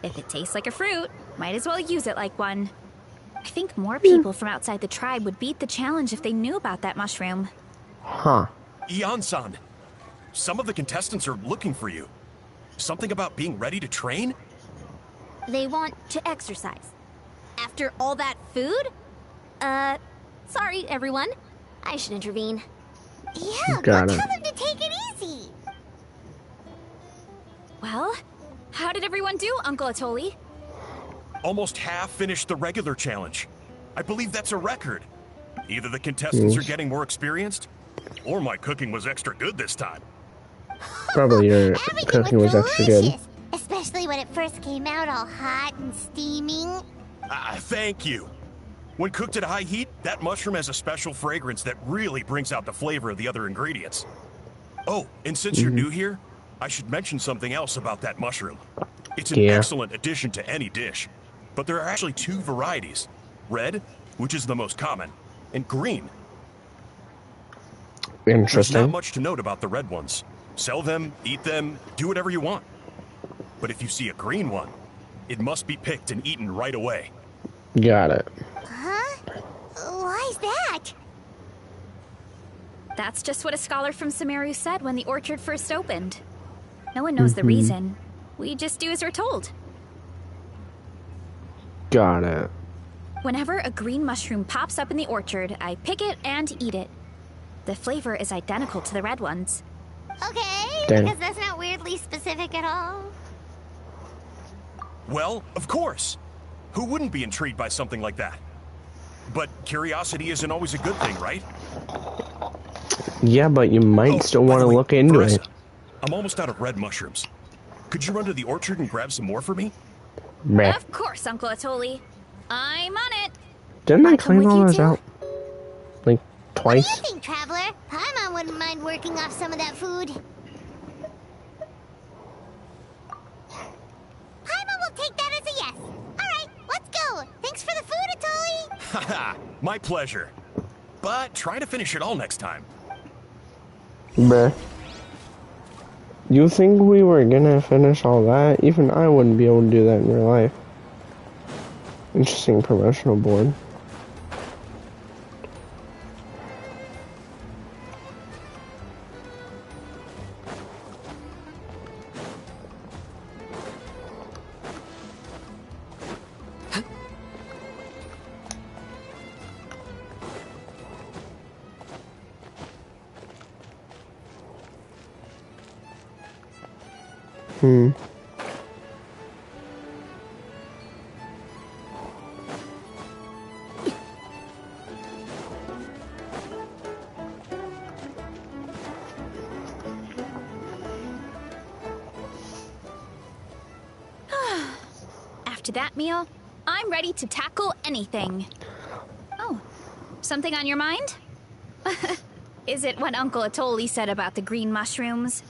Speaker 3: If it tastes like a fruit, might as well use it like one. I think more people from outside the tribe would beat the challenge if they knew about that mushroom.
Speaker 1: Huh.
Speaker 7: Ian-san, some of the contestants are looking for you. Something about being ready to train?
Speaker 6: They want to exercise. After all that food? Sorry, everyone. I should intervene.
Speaker 4: Yeah,
Speaker 1: Got
Speaker 4: go
Speaker 1: it.
Speaker 4: tell them to take it easy.
Speaker 3: Well, how did everyone do, Uncle Atoli?
Speaker 7: Almost half finished the regular challenge. I believe that's a record. Either the contestants are getting more experienced, or my cooking was extra good this time.
Speaker 1: Probably your
Speaker 4: Everything
Speaker 1: cooking was extra good.
Speaker 4: delicious, especially when it first came out all hot and steaming.
Speaker 7: Thank you. When cooked at high heat, that mushroom has a special fragrance that really brings out the flavor of the other ingredients. Oh, and since you're new here, I should mention something else about that mushroom. It's an excellent addition to any dish, but there are actually 2 varieties. Red, which is the most common, and green.
Speaker 1: Interesting.
Speaker 7: There's not much to note about the red ones. Sell them, eat them, do whatever you want. But if you see a green one, it must be picked and eaten right away.
Speaker 1: Got it.
Speaker 4: Huh? Why's that?
Speaker 3: That's just what a scholar from Sumeru said when the orchard first opened. No one knows the reason. We just do as we're told.
Speaker 1: Got it.
Speaker 3: Whenever a green mushroom pops up in the orchard, I pick it and eat it. The flavor is identical to the red ones.
Speaker 4: Okay,
Speaker 1: Damn.
Speaker 4: because that's not weirdly specific at all.
Speaker 7: Well, of course. Who wouldn't be intrigued by something like that? But curiosity isn't always a good thing, right?
Speaker 1: Yeah, but you might still want to look into
Speaker 7: Marissa,
Speaker 1: it.
Speaker 7: I'm almost out of red mushrooms. Could you run to the orchard and grab some more for me?
Speaker 1: Meh.
Speaker 3: Of course, Uncle Atoli. I'm on it.
Speaker 1: Didn't I
Speaker 3: come
Speaker 1: clean
Speaker 3: with
Speaker 1: all
Speaker 3: you
Speaker 1: those
Speaker 3: too?
Speaker 1: out? Like,
Speaker 4: What
Speaker 1: twice?
Speaker 4: do you think, Traveler? Paimon wouldn't mind working off some of that food. Paimon will take that as a yes. Alright, let's go. Thanks for the food, Atoli.
Speaker 7: Haha, my pleasure. But try to finish it all next time.
Speaker 1: Bruh. You think we were gonna finish all that? Even I wouldn't be able to do that in real life. Interesting promotional board.
Speaker 3: After that meal, I'm ready to tackle anything. Oh, something on your mind? Is it what Uncle Atoli said about the green mushrooms?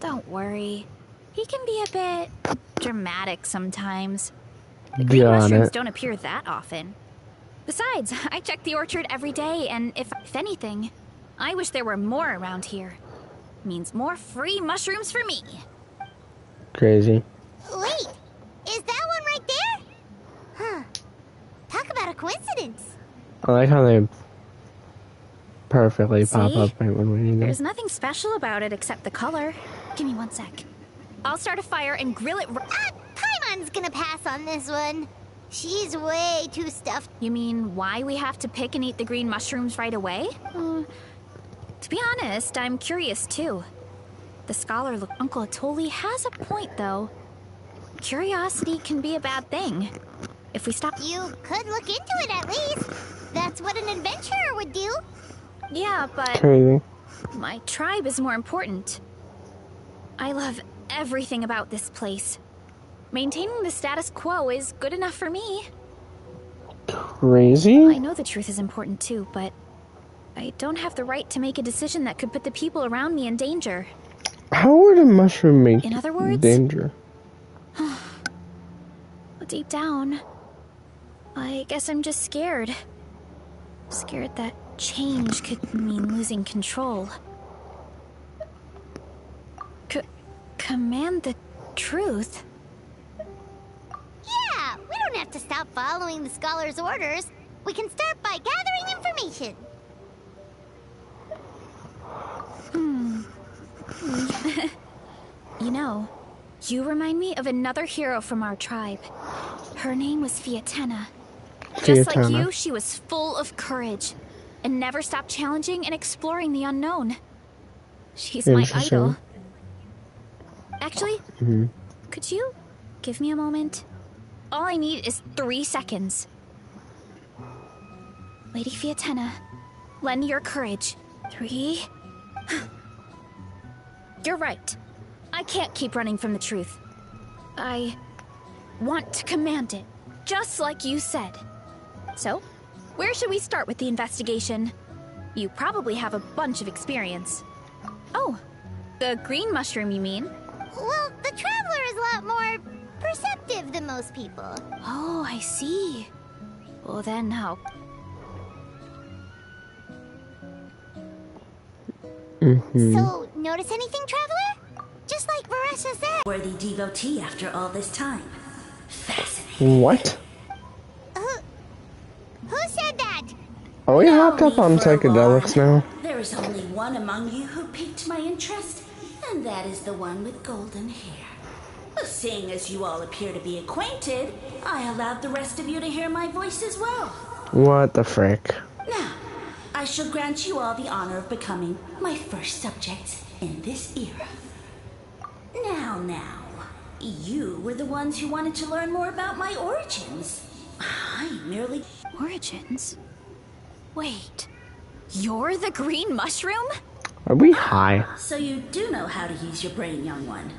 Speaker 3: Don't worry. He can be a bit dramatic sometimes. The green mushrooms don't appear that often. Besides, I check the orchard every day, and if anything, I wish there were more around here. Means more free mushrooms for me.
Speaker 1: Crazy.
Speaker 4: Wait, is that one right there? Huh. Talk about a coincidence.
Speaker 1: I like how they perfectly pop
Speaker 3: See?
Speaker 1: up right when we need them.
Speaker 3: There's nothing special about it except the color. Give me 1 sec. I'll start a fire and grill it.
Speaker 4: Paimon's gonna pass on this one. She's way too stuffed.
Speaker 3: You mean why we have to pick and eat the green mushrooms right away? To be honest, I'm curious too. The scholar Uncle Atoli has a point though. Curiosity can be a bad thing. If we stop...
Speaker 4: You could look into it at least. That's what an adventurer would do.
Speaker 3: Yeah, but
Speaker 1: Crazy.
Speaker 3: my tribe is more important. I love everything about this place. Maintaining the status quo is good enough for me.
Speaker 1: Crazy?
Speaker 3: I know the truth is important too, but I don't have the right to make a decision that could put the people around me in danger.
Speaker 1: How would a mushroom make
Speaker 3: In other words?
Speaker 1: danger?
Speaker 3: Deep down, I guess I'm just scared. Scared that change could mean losing control. Command the truth?
Speaker 4: Yeah, we don't have to stop following the scholar's orders. We can start by gathering information.
Speaker 3: You know, you remind me of another hero from our tribe. Her name was Fiatena. Just like you, she was full of courage and never stopped challenging and exploring the unknown. She's my idol. Actually, could you give me a moment? All I need is 3 seconds. Lady Fiatena, lend your courage. 3. You're right. I can't keep running from the truth. I want to command it, just like you said. So, Where should we start with the investigation? You probably have a bunch of experience. Oh, the green mushroom, you mean?
Speaker 4: Well, the Traveler is a lot more perceptive than most people.
Speaker 3: Oh, I see. Well, then how?
Speaker 4: So, notice anything, Traveler? Just like Varesha said.
Speaker 9: Worthy devotee after all this time. Fascinating.
Speaker 1: What?
Speaker 4: Who said that?
Speaker 1: Are we hopped up on psychedelics now?
Speaker 9: There is only one among you who piqued my interest, and that is the one with golden hair. Seeing as you all appear to be acquainted, I allowed the rest of you to hear my voice as well.
Speaker 1: What the frick?
Speaker 9: Now, I shall grant you all the honor of becoming my first subjects in this era. Now, you were the ones who wanted to learn more about my origins. I merely...
Speaker 3: Origins? Wait, you're the green mushroom?
Speaker 1: Are we high?
Speaker 9: So you do know how to use your brain, young one.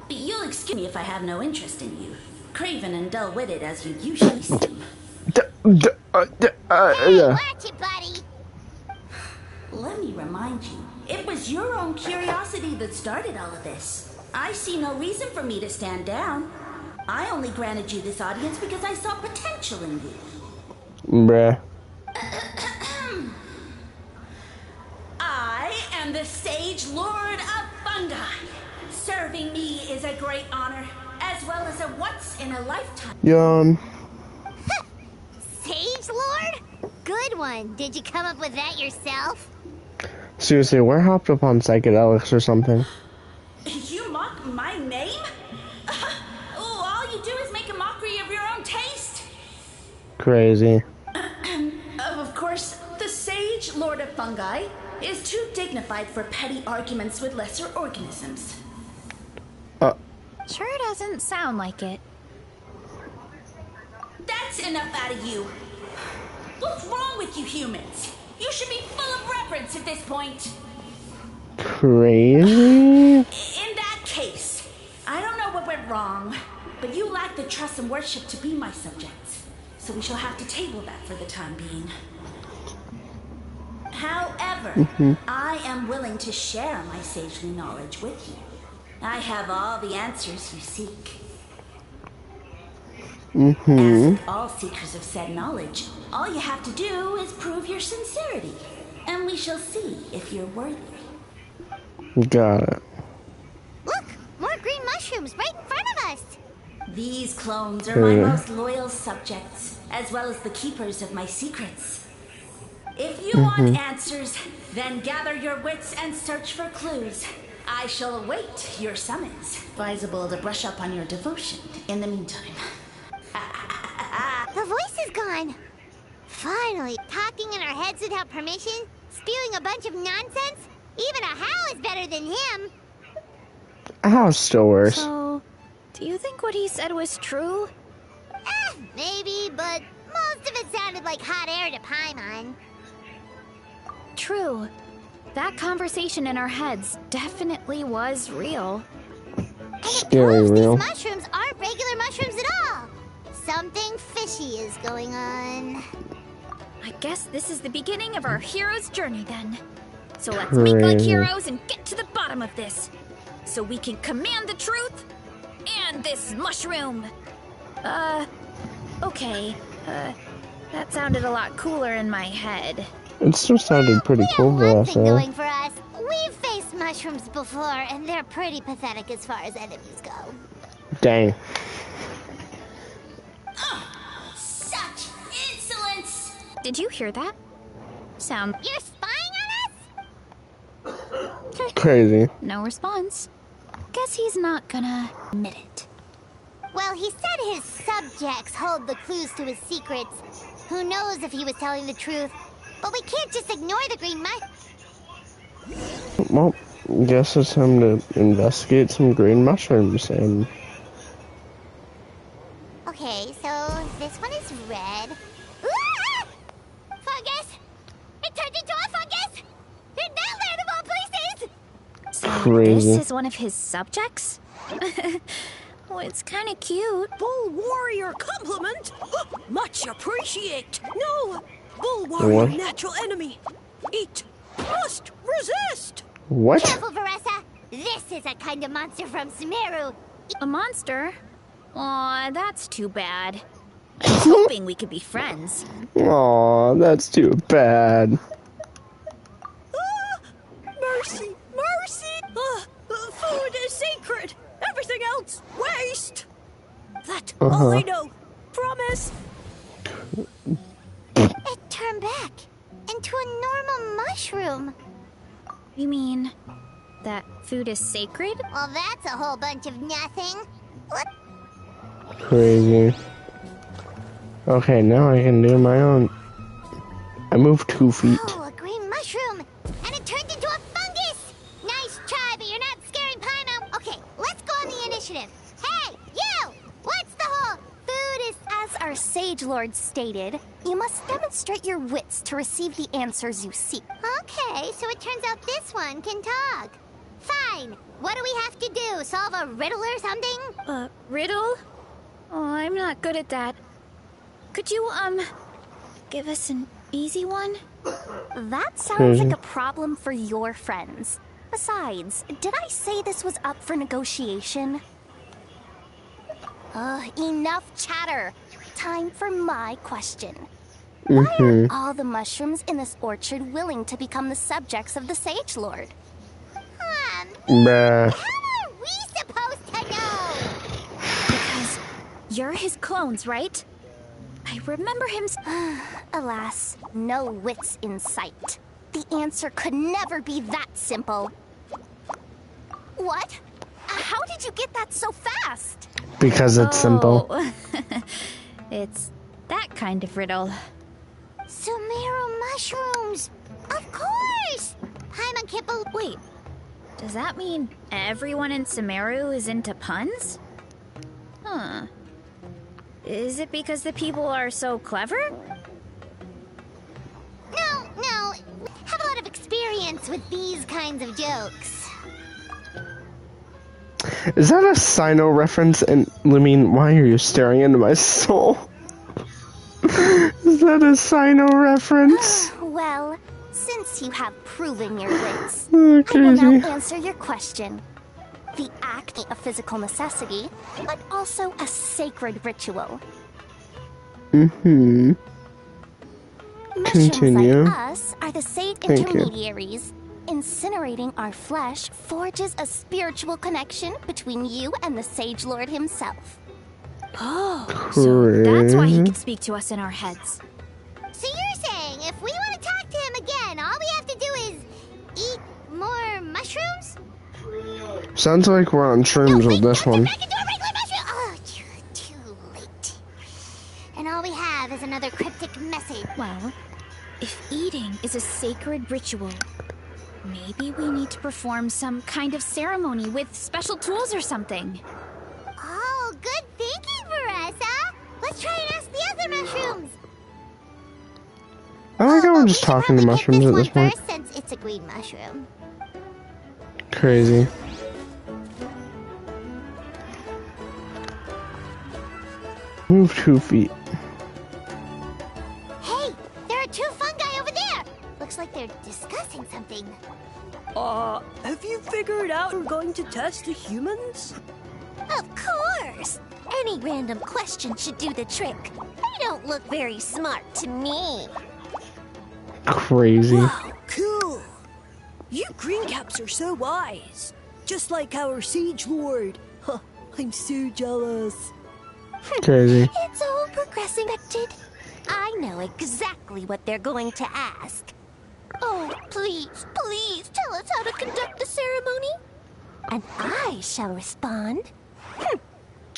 Speaker 9: You'll excuse me if I have no interest in you, craven and dull-witted as you usually seem.
Speaker 4: Hey, watch it, buddy.
Speaker 9: Let me remind you, it was your own curiosity that started all of this. I see no reason for me to stand down. I only granted you this audience because I saw potential in you.
Speaker 1: Bruh.
Speaker 9: I am the Sage Lord of Fungi. Serving me is a great honor, as well as a once-in-a-lifetime.
Speaker 4: Sage Lord? Good one. Did you come up with that yourself?
Speaker 1: Seriously, we're hopped up on psychedelics or something.
Speaker 9: You mock my name? All you do is make a mockery of your own taste.
Speaker 1: Crazy.
Speaker 9: Of course, the Sage Lord of Fungi is too dignified for petty arguments with lesser organisms.
Speaker 3: Sure doesn't sound like it.
Speaker 9: That's enough out of you. What's wrong with you humans? You should be full of reverence at this point.
Speaker 1: Crazy?
Speaker 9: In that case, I don't know what went wrong, but you lack the trust and worship to be my subjects. So we shall have to table that for the time being. However, I am willing to share my sagely knowledge with you. I have all the answers you seek. As with all seekers of said knowledge, all you have to do is prove your sincerity, and we shall see if you're worthy.
Speaker 1: Got it.
Speaker 4: Look, more green mushrooms right in front of us.
Speaker 9: These clones are my most loyal subjects, as well as the keepers of my secrets. If you want answers, then gather your wits and search for clues. I shall await your summons. Advisable to brush up on your devotion in the meantime.
Speaker 4: The voice is gone. Finally, talking in our heads without permission, spewing a bunch of nonsense. Even a How is better than him.
Speaker 1: How's still worse.
Speaker 3: So, do you think what he said was true?
Speaker 4: Maybe, but most of it sounded like hot air to Paimon.
Speaker 3: True. That conversation in our heads definitely was real.
Speaker 1: Scary real.
Speaker 4: These mushrooms aren't regular mushrooms at all. Something fishy is going on.
Speaker 3: I guess this is the beginning of our hero's journey then. So let's make like heroes and get to the bottom of this. So we can command the truth and this mushroom. Okay. That sounded a lot cooler in my head.
Speaker 1: It still sounded pretty cool for us, though.
Speaker 4: Going for us. We've faced mushrooms before, and they're pretty pathetic as far as enemies go.
Speaker 1: Dang.
Speaker 9: Such insolence!
Speaker 3: Did you hear that? Sound.
Speaker 4: You're spying on us?
Speaker 1: Crazy.
Speaker 3: No response. Guess he's not gonna admit it.
Speaker 4: Well, he said his subjects hold the clues to his secrets. Who knows if he was telling the truth? But we can't just ignore the green
Speaker 1: Well, guess it's time to investigate some green mushrooms and...
Speaker 4: Okay, so this one is red. Ah! Fungus! It turned into a fungus! In that land of all places!
Speaker 3: So
Speaker 1: Crazy.
Speaker 3: this is one of his subjects? Well, it's kind of cute.
Speaker 2: Full warrior compliment! Much appreciate! No,
Speaker 10: Bull warrior, natural enemy. Eat. Must resist.
Speaker 1: What?
Speaker 4: Careful, Veressa. This is a kind of monster from Sumeru.
Speaker 3: A monster? Aw, that's too bad. I was hoping we could be friends.
Speaker 1: Aw, that's too bad.
Speaker 10: Mercy, mercy! Food is sacred. Everything else, waste. That all I know. Promise.
Speaker 4: It turned back into a normal mushroom.
Speaker 3: You mean that food is sacred?
Speaker 4: Well, that's a whole bunch of nothing. What?
Speaker 1: Crazy. Okay, now I can do my own. I moved 2 feet.
Speaker 4: Oh, a green mushroom! And it turned into a fungus! Nice try, but you're not scaring Paimon. Okay, let's go on the initiative. Hey, you! What's the whole food is...
Speaker 11: As our Sage Lord stated, you must demonstrate your wits to receive the answers you seek.
Speaker 4: Okay, so it turns out this one can talk. Fine. What do we have to do? Solve a riddle or something?
Speaker 3: Riddle? Oh, I'm not good at that. Could you, give us an easy one?
Speaker 11: That sounds like a problem for your friends. Besides, did I say this was up for negotiation? Enough chatter. Time for my question. Why are all the mushrooms in this orchard willing to become the subjects of the Sage Lord?
Speaker 1: Bruh.
Speaker 4: How are we supposed to know?
Speaker 3: Because you're his clones, right? I remember him.
Speaker 11: Alas, no wits in sight. The answer could never be that simple. What? How did you get that so fast?
Speaker 1: Because it's simple.
Speaker 3: It's that kind of riddle.
Speaker 4: Sumeru mushrooms! Of course! Paimon can't believe...
Speaker 3: Wait, does that mean everyone in Sumeru is into puns? Huh. Is it because the people are so clever?
Speaker 4: No. Have a lot of experience with these kinds of jokes.
Speaker 1: Is that a Sino reference? And I mean, why are you staring into my soul? Is that a Sino reference?
Speaker 11: Well, since you have proven your wits,
Speaker 1: Oh,
Speaker 11: I will
Speaker 1: crazy.
Speaker 11: now answer your question. The act is a physical necessity, but also a sacred ritual.
Speaker 1: Mm-hmm.
Speaker 11: Mushrooms
Speaker 1: Continue.
Speaker 11: like us are the sage
Speaker 1: Thank you.
Speaker 11: intermediaries. Incinerating our flesh forges a spiritual connection between you and the Sage Lord himself.
Speaker 3: Oh, so that's why he can speak to us in our heads.
Speaker 4: So you're saying if we want to talk to him again, all we have to do is eat more mushrooms?
Speaker 1: Sounds like we're on shrooms with this one.
Speaker 4: Back into a regular mushroom! Oh, too late. And all we have is another cryptic message.
Speaker 3: Well, if eating is a sacred ritual, maybe we need to perform some kind of ceremony with special tools or something.
Speaker 4: Oh, good thinking, Veressa. Let's try and ask the other mushrooms.
Speaker 1: I like how we're just
Speaker 4: We should
Speaker 1: talking to
Speaker 4: probably
Speaker 1: mushrooms
Speaker 4: get
Speaker 1: at
Speaker 4: this
Speaker 1: this
Speaker 4: one
Speaker 1: point.
Speaker 4: first, since it's a green mushroom.
Speaker 1: Crazy. Move 2 feet.
Speaker 4: Hey, there are 2 fungi over there. Looks like they're discussing something.
Speaker 10: Have you figured out we're going to test the humans?
Speaker 6: Of course! Any random question should do the trick. They don't look very smart to me.
Speaker 1: Crazy.
Speaker 10: Wow, cool! You green caps are so wise. Just like our Siege Lord. Huh, I'm so jealous.
Speaker 1: Crazy.
Speaker 6: It's all progressing, expected. I know exactly what they're going to ask. Oh, please tell us how to conduct the ceremony. And I shall respond.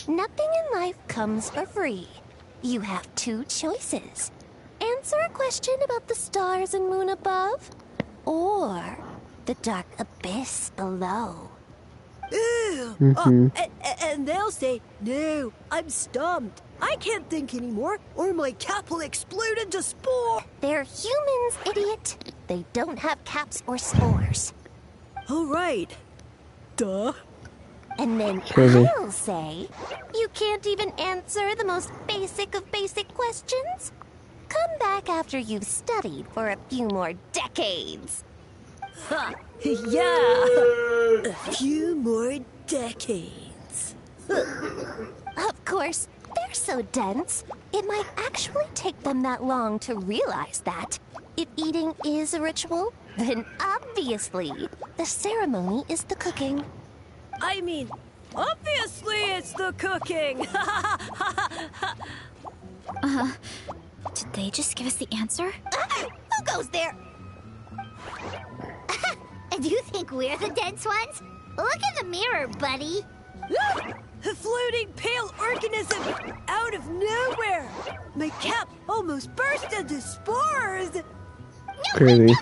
Speaker 6: Nothing in life comes for free. You have 2 choices. Answer a question about the stars and moon above, or the dark abyss below.
Speaker 10: Ew! And they'll say, no, I'm stumped. I can't think anymore, or my cap will explode into spore.
Speaker 6: They're humans, idiot. They don't have caps or spores.
Speaker 10: All right. Duh.
Speaker 6: And then
Speaker 1: Crazy.
Speaker 6: I'll say, you can't even answer the most basic of basic questions? Come Come back after you've studied for a few more decades.
Speaker 10: Ha! Yeah! A few more decades.
Speaker 6: Of course, they're so dense, it might actually take them that long to realize that. If eating is a ritual, then obviously, the ceremony is the cooking.
Speaker 10: I mean, obviously it's the cooking!
Speaker 3: Did they just give us the answer?
Speaker 4: Who goes there? Do you think we're the dense ones? Look in the mirror, buddy.
Speaker 10: A floating pale organism out of nowhere! My cap almost burst into spores!
Speaker 1: Crazy.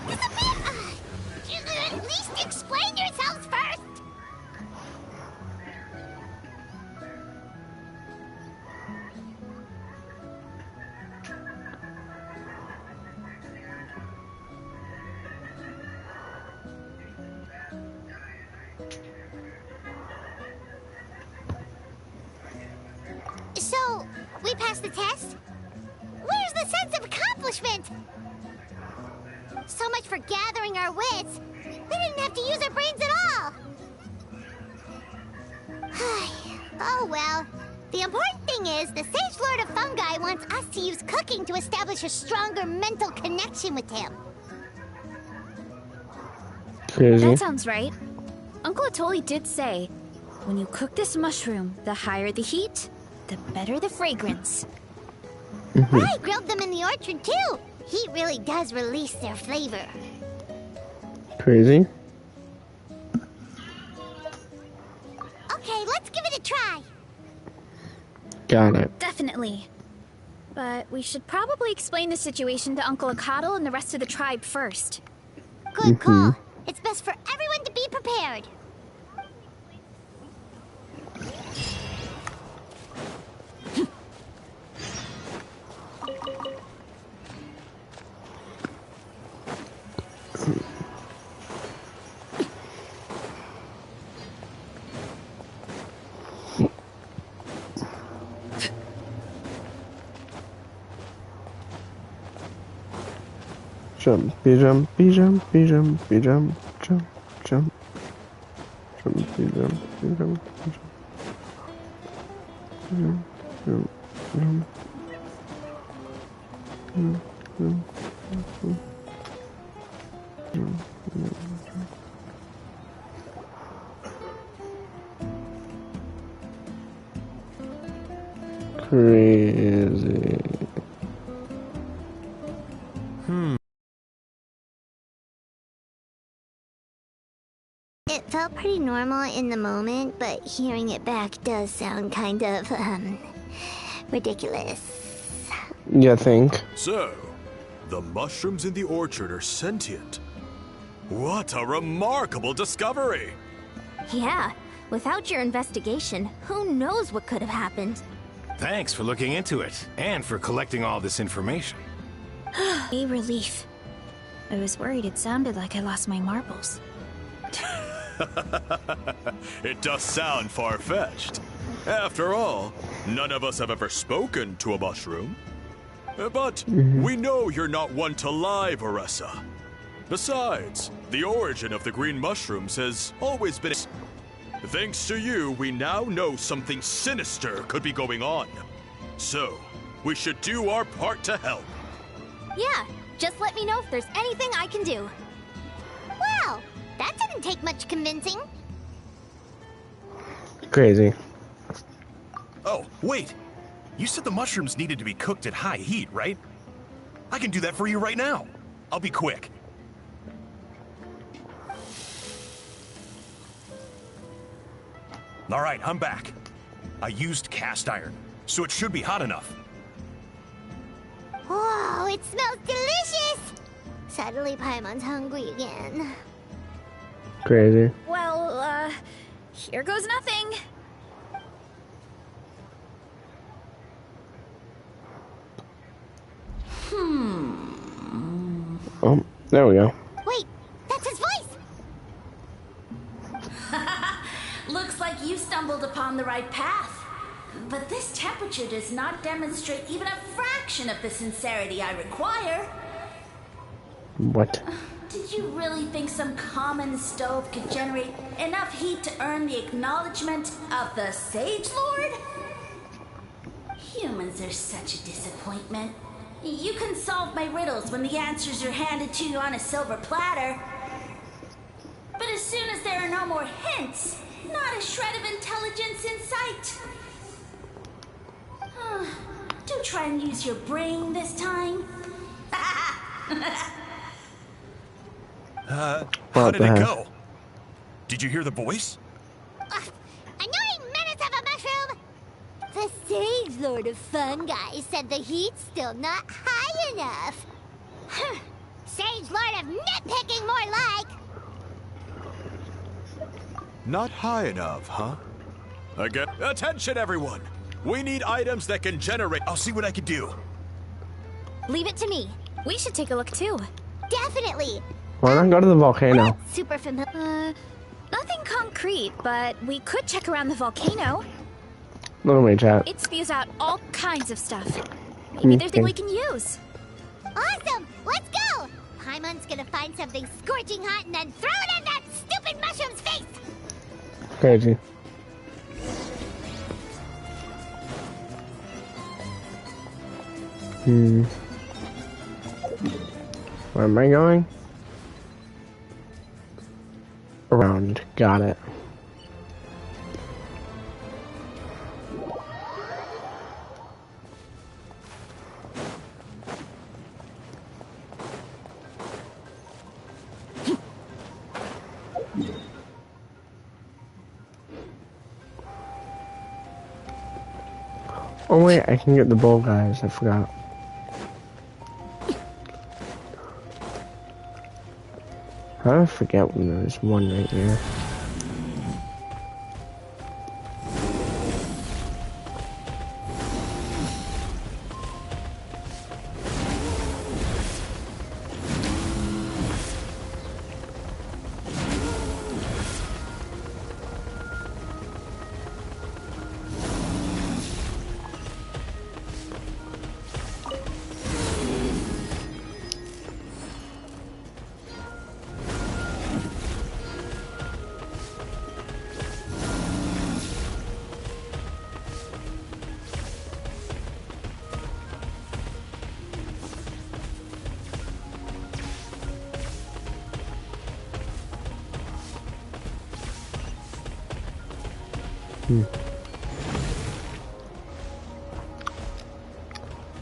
Speaker 4: At least explain yourselves first. So, we passed the test? Where's the sense of accomplishment? So much for gathering our wits. We didn't have to use our brains at all. Oh well. The important thing is, the Sage Lord of Fungi wants us to use cooking to establish a stronger mental connection with him.
Speaker 1: Crazy.
Speaker 3: That sounds right. Uncle Atoli did say, when you cook this mushroom, the higher the heat, the better the fragrance.
Speaker 4: I grilled them in the orchard too. Heat really does release their flavor.
Speaker 1: Crazy.
Speaker 4: Okay, let's give it a try.
Speaker 1: Got it.
Speaker 3: Definitely. But we should probably explain the situation to Uncle Akatl and the rest of the tribe first.
Speaker 4: Good call. It's best for everyone to be prepared.
Speaker 1: Jumpy, jumpy, jumpy, jumpy, jump, jump, jump. Jumpy, jumpy, jumpy, jump. Jump, jump, jump. Jump, jump, jump. Jump, jump, jump. Crazy.
Speaker 4: It felt pretty normal in the moment, but hearing it back does sound kind of, ridiculous.
Speaker 1: You think?
Speaker 5: So, the mushrooms in the orchard are sentient. What a remarkable discovery!
Speaker 6: Yeah, without your investigation, who knows what could have happened?
Speaker 7: Thanks for looking into it, and for collecting all this information.
Speaker 3: A relief. I was worried it sounded like I lost my marbles.
Speaker 5: It does sound far-fetched. After all, none of us have ever spoken to a mushroom. But we know you're not one to lie, Varessa. Besides, the origin of the green mushrooms has always been... Thanks to you, we now know something sinister could be going on. So, we should do our part to help.
Speaker 6: Yeah, just let me know if there's anything I can do.
Speaker 4: Wow, that didn't take much convincing.
Speaker 1: Crazy.
Speaker 7: Oh, wait! You said the mushrooms needed to be cooked at high heat, right? I can do that for you right now. I'll be quick. All right, I'm back. I used cast iron, so it should be hot enough.
Speaker 4: Whoa, it smells delicious! Suddenly Paimon's hungry again.
Speaker 1: Crazy.
Speaker 3: Well, here goes nothing.
Speaker 1: Oh, there we go.
Speaker 4: Wait, that's his voice!
Speaker 9: Looks like you stumbled upon the right path. But this temperature does not demonstrate even a fraction of the sincerity I require.
Speaker 1: What?
Speaker 9: Did you really think some common stove could generate enough heat to earn the acknowledgement of the Sage Lord? Humans are such a disappointment. You can solve my riddles when the answers are handed to you on a silver platter. But as soon as there are no more hints, not a shred of intelligence in sight. Do try and use your brain this time.
Speaker 7: How did it go? Did you hear the voice?
Speaker 4: Annoying menace of a mushroom! The Sage Lord of Fungi said the heat's still not high enough. Sage Lord of Nitpicking, more like!
Speaker 5: Not high enough, huh? Again, attention everyone! We need items that can generate.
Speaker 7: I'll see what I can do.
Speaker 3: Leave it to me. We should take a look too.
Speaker 4: Definitely!
Speaker 1: Why not go to the volcano?
Speaker 4: Super familiar.
Speaker 3: Nothing concrete, but we could check around the volcano.
Speaker 1: Look at me, chat.
Speaker 3: It spews out all kinds of stuff. Maybe there's something we can use.
Speaker 4: Awesome! Let's go! Paimon's gonna find something scorching hot and then throw it in that stupid mushroom's face!
Speaker 1: Crazy. Where am I going? Around. Got it. Oh wait, I can get the bowl, guys. I forgot. How do I forget when there's one right here?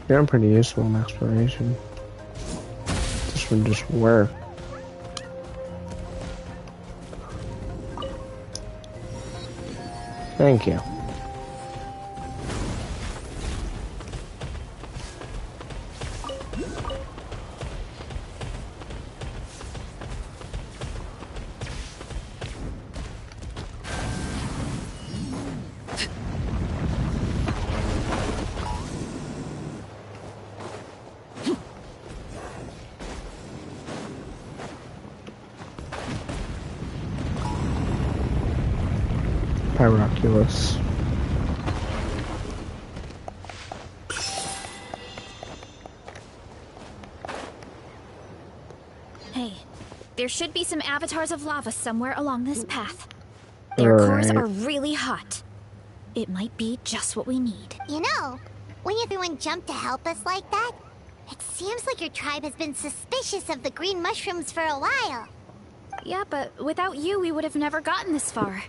Speaker 1: Yeah, I'm pretty useful in exploration. This would just work. Thank you. Pyroculus.
Speaker 3: Hey, there should be some avatars of lava somewhere along this path. Their cores are really hot. It might be just what we need.
Speaker 4: You know, when everyone jumped to help us like that, it seems like your tribe has been suspicious of the green mushrooms for a while.
Speaker 3: Yeah, but without you, we would have never gotten this far.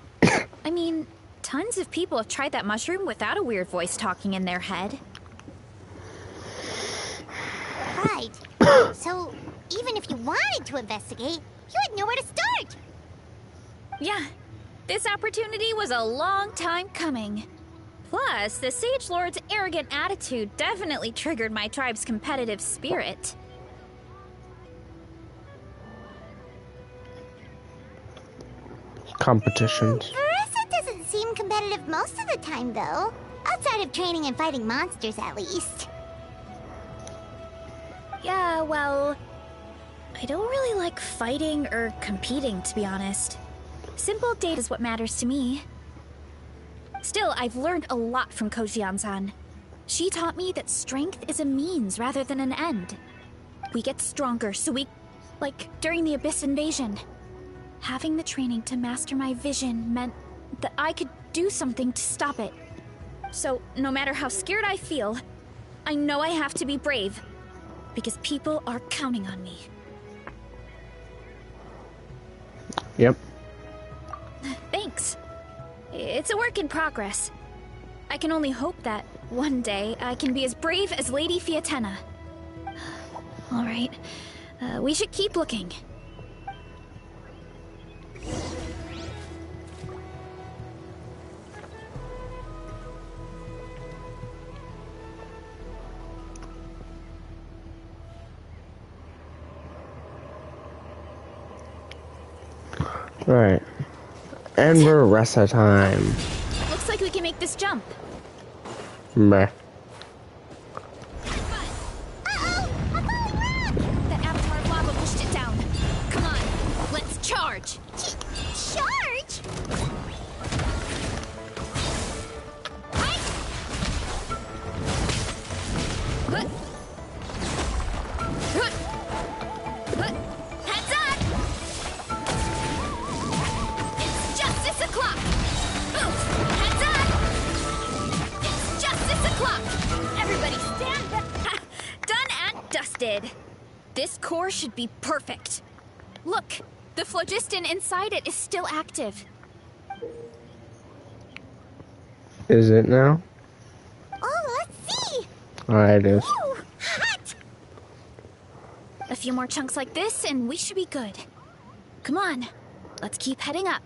Speaker 3: I mean, tons of people have tried that mushroom without a weird voice talking in their head.
Speaker 4: Right. So, even if you wanted to investigate, you had nowhere to start.
Speaker 3: Yeah, this opportunity was a long time coming. Plus, the Sage Lord's arrogant attitude definitely triggered my tribe's competitive spirit.
Speaker 1: Competitions.
Speaker 4: Verissa doesn't seem competitive most of the time, though. Outside of training and fighting monsters, at least.
Speaker 3: Yeah, well, I don't really like fighting or competing, to be honest. Simple date is what matters to me. Still, I've learned a lot from Kojian-san. She taught me that strength is a means rather than an end. We get stronger, so we... like, during the Abyss invasion. Having the training to master my vision meant that I could do something to stop it. So, no matter how scared I feel, I know I have to be brave. Because people are counting on me.
Speaker 1: Yep.
Speaker 3: Thanks. It's a work in progress. I can only hope that one day I can be as brave as Lady Fiatena. All right. We should keep looking.
Speaker 1: Right. And we're rest time.
Speaker 3: Looks like we can make this jump.
Speaker 1: Meh.
Speaker 3: That avatar of lava pushed it down. Come on, let's charge.
Speaker 4: Charge?
Speaker 3: Heads up! It's justice o'clock. Heads up! It's justice o'clock. Everybody stand back. Done and dusted. This core should be perfect. Look, the phlogiston inside it is still active.
Speaker 1: Is it now?
Speaker 4: Oh, let's see.
Speaker 1: Alright, it is.
Speaker 4: Ooh, hot.
Speaker 3: A few more chunks like this and we should be good. Come on, let's keep heading up.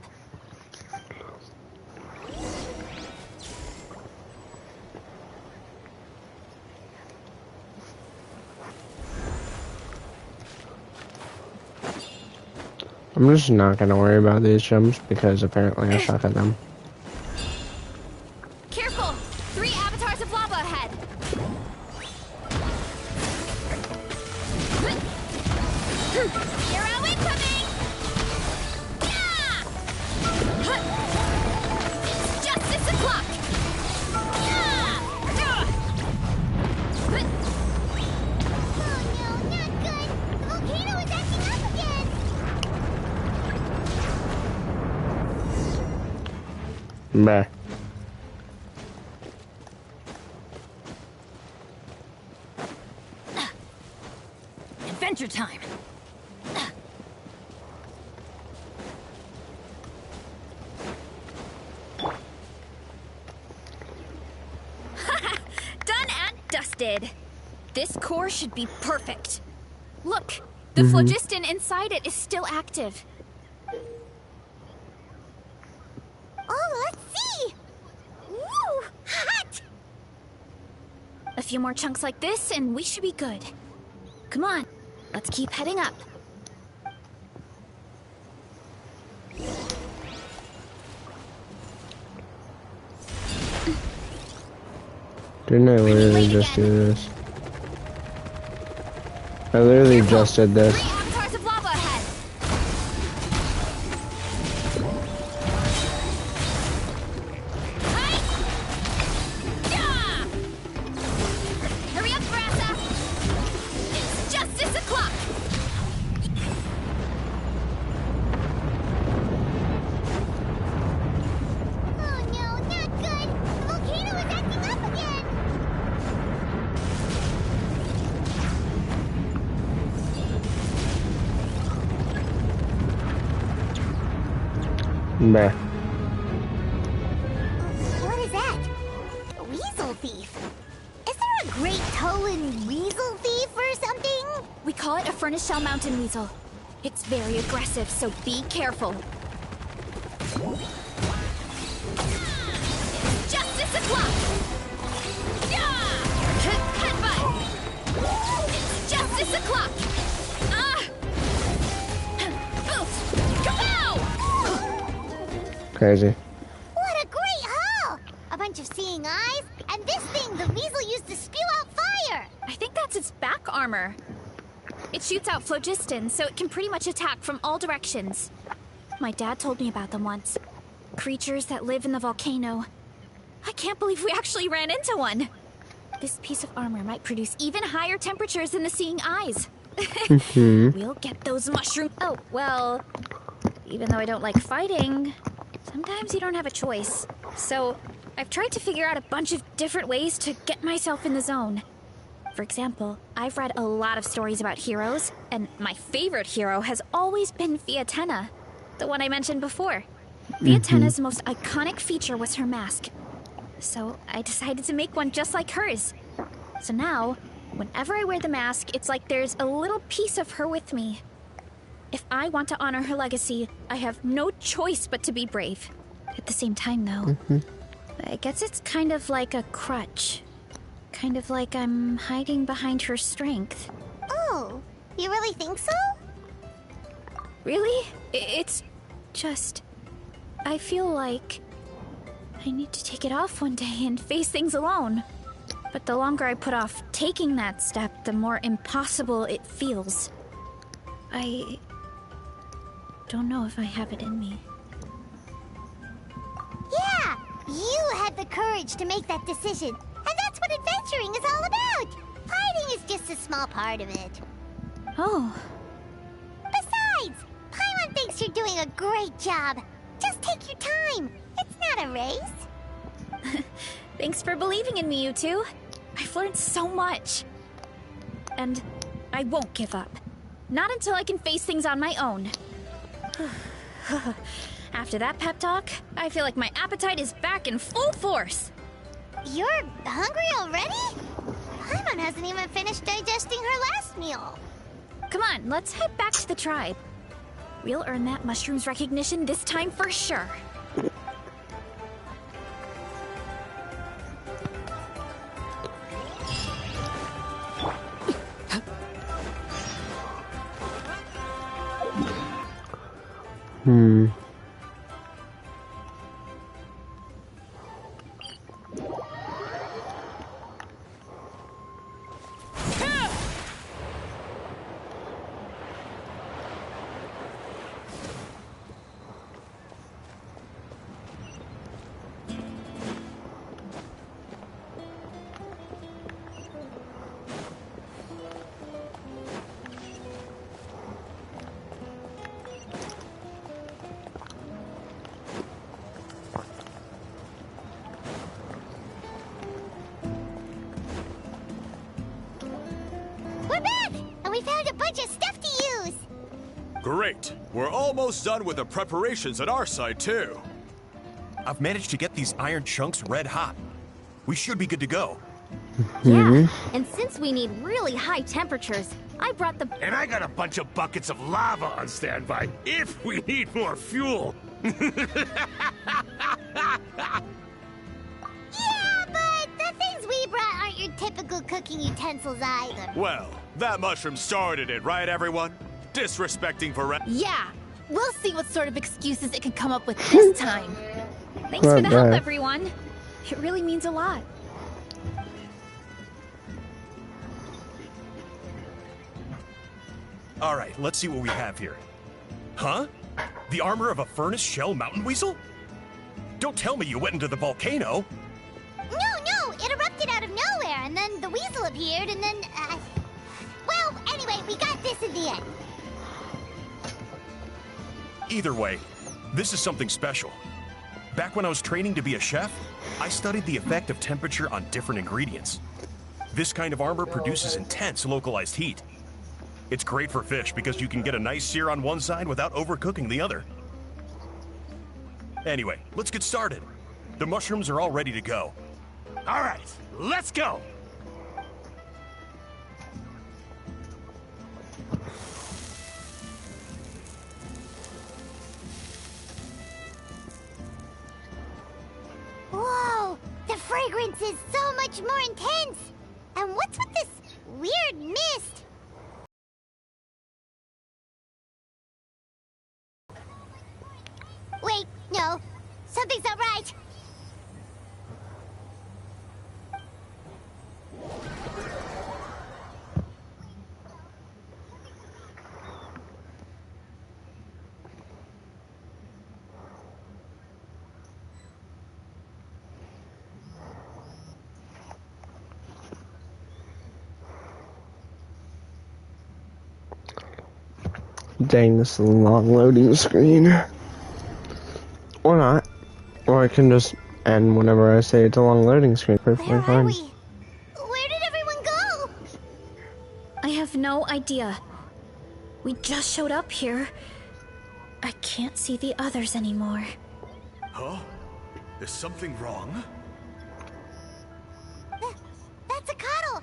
Speaker 1: I'm just not gonna worry about these jumps because apparently I suck at them.
Speaker 3: Careful! 3 avatars of lava ahead! Arrow incoming! Yeah! It's justice o'clock! Yeah!
Speaker 4: Oh no, not good. The volcano is acting up again.
Speaker 1: Meh.
Speaker 3: Adventure time! Done and dusted. This core should be perfect. Look, the phlogiston inside it is still active.
Speaker 4: Oh, let's see. Woo, hot.
Speaker 3: A few more chunks like this and we should be good. Come on, let's keep heading up.
Speaker 1: Didn't I literally just do this? I literally just did this.
Speaker 3: 3 avatars of lava ahead. Hi! Yeah! Hurry up, Brassa! It's justice o'clock!
Speaker 4: Oh no, not good. The volcano is acting up again.
Speaker 1: Meh.
Speaker 4: What is that? A weasel thief. Is there a great toe and weasel thief or something?
Speaker 3: We call it a furnace shell mountain weasel. It's very aggressive, so be careful. It's justice o'clock! Yeah! Headbutt! It's justice o'clock! Kapow!
Speaker 1: Crazy.
Speaker 4: What a great haul! A bunch of seeing eyes, and this thing the weasel used to spew out fire!
Speaker 3: I think that's its back armor. It shoots out phlogiston, so it can pretty much attack from all directions. My dad told me about them once. Creatures that live in the volcano. I can't believe we actually ran into one. This piece of armor might produce even higher temperatures than the seeing eyes. We'll get those mushrooms. Oh, well, even though I don't like fighting, sometimes you don't have a choice. So, I've tried to figure out a bunch of different ways to get myself in the zone. For example, I've read a lot of stories about heroes, and my favorite hero has always been Fiatenna, the one I mentioned before. Fiatenna's most iconic feature was her mask. So I decided to make one just like hers. So now, whenever I wear the mask, it's like there's a little piece of her with me. If I want to honor her legacy, I have no choice but to be brave. At the same time, though, I guess it's kind of like a crutch. Kind of like I'm hiding behind her strength.
Speaker 4: Oh, you really think so?
Speaker 3: Really? It's just... I feel like I need to take it off one day and face things alone. But the longer I put off taking that step, the more impossible it feels. I don't know if I have it in me.
Speaker 4: Yeah, you had the courage to make that decision. And that's what adventuring is all about. Fighting is just a small part of it.
Speaker 3: Oh.
Speaker 4: Besides, Paimon thinks you're doing a great job. Just take your time. It's not a race.
Speaker 3: Thanks for believing in me, you two. I've learned so much. And I won't give up. Not until I can face things on my own. After that pep talk, I feel like my appetite is back in full force.
Speaker 4: You're hungry already? Paimon hasn't even finished digesting her last meal.
Speaker 3: Come on, let's head back to the tribe. We'll earn that mushroom's recognition this time for sure.
Speaker 4: We're back! And we found a bunch of stuff to use!
Speaker 5: Great! We're almost done with the preparations at our side, too.
Speaker 7: I've managed to get these iron chunks red hot. We should be good to go.
Speaker 11: Yeah, and since we need really high temperatures, I brought the...
Speaker 12: And I got a bunch of buckets of lava on standby if we need more fuel.
Speaker 4: Yeah, but the things we brought aren't your typical cooking utensils either.
Speaker 5: Well, that mushroom started it, right, everyone? Disrespecting Varel.
Speaker 11: Yeah, we'll see what sort of excuses it can come up with this time.
Speaker 3: Thanks for the help, everyone. It really means a lot.
Speaker 7: All right, let's see what we have here. Huh? The armor of a furnace shell mountain weasel? Don't tell me you went into the volcano.
Speaker 4: No, it erupted out of nowhere, and then the weasel appeared, and then, well, anyway, we got this in the end.
Speaker 7: Either way, this is something special. Back when I was training to be a chef, I studied the effect of temperature on different ingredients. This kind of armor produces intense localized heat. It's great for fish because you can get a nice sear on one side without overcooking the other. Anyway, let's get started. The mushrooms are all ready to go.
Speaker 12: All right, let's go.
Speaker 4: Whoa, the fragrance is so much more intense. And what's with this weird mist? Wait, no. Something's not right.
Speaker 1: Dang, this is a long loading screen. Or not. Or I can just end whenever I say it's a long loading screen. Perfectly fine.
Speaker 4: Where did everyone go?
Speaker 3: I have no idea. We just showed up here. I can't see the others anymore.
Speaker 5: Huh? Is something wrong?
Speaker 4: That's a cuddle.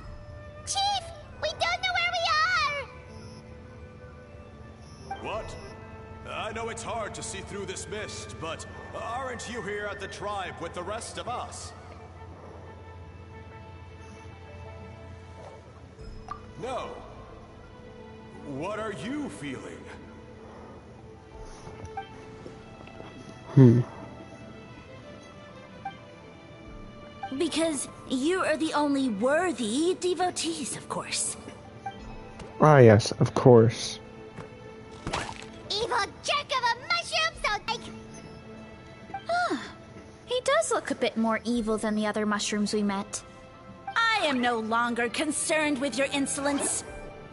Speaker 4: Chief, we don't know where we are.
Speaker 5: What? I know it's hard to see through this mist, but aren't you here at the tribe with the rest of us? No. What are you feeling?
Speaker 9: Because you are the only worthy devotees, of course.
Speaker 1: Ah, yes, of course.
Speaker 4: Evil jerk of a mushroom, so like...
Speaker 3: He does look a bit more evil than the other mushrooms we met.
Speaker 9: I am no longer concerned with your insolence.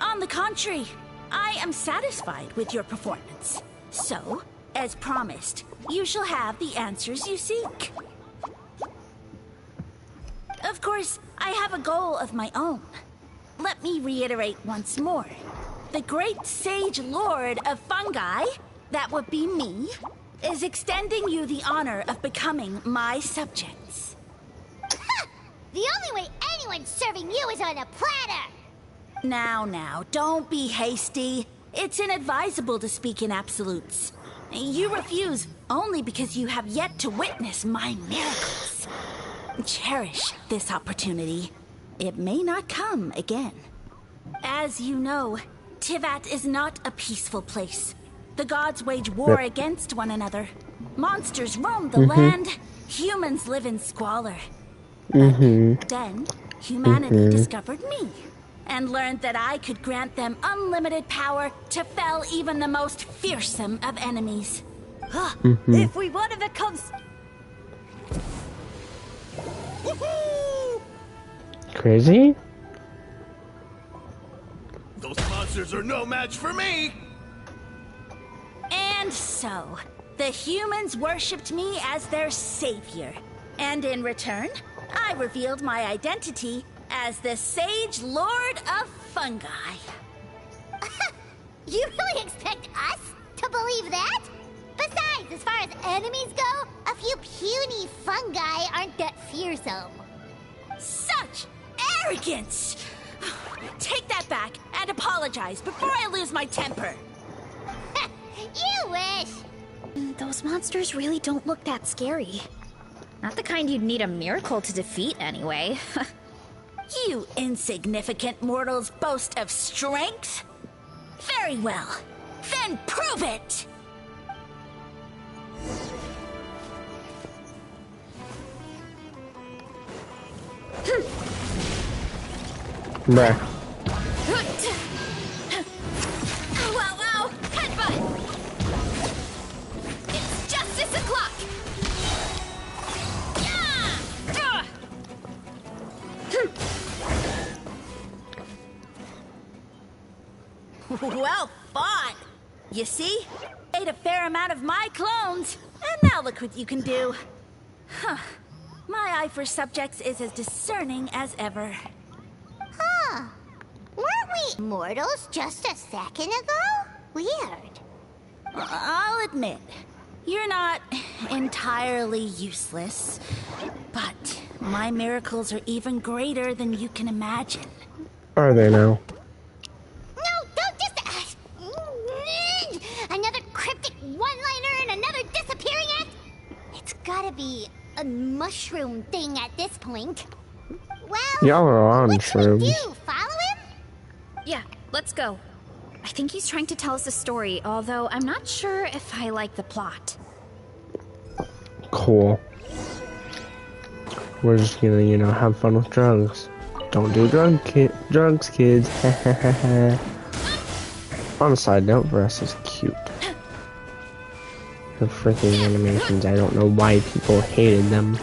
Speaker 9: On the contrary, I am satisfied with your performance. So, as promised, you shall have the answers you seek. Of course, I have a goal of my own. Let me reiterate once more. The great sage lord of fungi, that would be me, is extending you the honor of becoming my subjects.
Speaker 4: The only way anyone's serving you is on a platter!
Speaker 9: Now, don't be hasty. It's inadvisable to speak in absolutes. You refuse only because you have yet to witness my miracles. Cherish this opportunity. It may not come again. As you know, Tivat is not a peaceful place. The gods wage war against one another. Monsters roam the land. Humans live in squalor. But then, humanity discovered me and learned that I could grant them unlimited power to fell even the most fearsome of enemies.
Speaker 10: If we want to become...
Speaker 1: Crazy?
Speaker 12: Those monsters are no match for me!
Speaker 9: And so, the humans worshipped me as their savior. And in return, I revealed my identity as the Sage Lord of Fungi.
Speaker 4: You really expect us to believe that? Besides, as far as enemies go, a few puny fungi aren't that fearsome.
Speaker 9: Such arrogance! Take that back and apologize before I lose my temper.
Speaker 4: You wish!
Speaker 3: Those monsters really don't look that scary. Not the kind you'd need a miracle to defeat anyway.
Speaker 9: You insignificant mortals boast of strength? Very well. Then prove it!
Speaker 1: Bruh.
Speaker 3: Wow, headbutt! It's justice o'clock!
Speaker 9: Well fought! You see? Ate a fair amount of my clones, and now look what you can do. Huh. My eye for subjects is as discerning as ever.
Speaker 4: Huh. Weren't we mortals just a second ago? Weird.
Speaker 9: I'll admit, you're not entirely useless, but my miracles are even greater than you can imagine.
Speaker 1: Are they now?
Speaker 4: No, don't just... another cryptic one-liner and another disappearing act? It's gotta be a mushroom thing at this point. Well,
Speaker 1: y'all are on
Speaker 4: what should we
Speaker 1: shrooms.
Speaker 4: do? Follow him?
Speaker 3: Yeah, let's go. I think he's trying to tell us a story, although I'm not sure if I like the plot.
Speaker 1: Cool. We're just gonna, you know, have fun with drugs. Don't do drugs, kids. On a side note, Varus is cute. The freaking animations, I don't know why people hated them.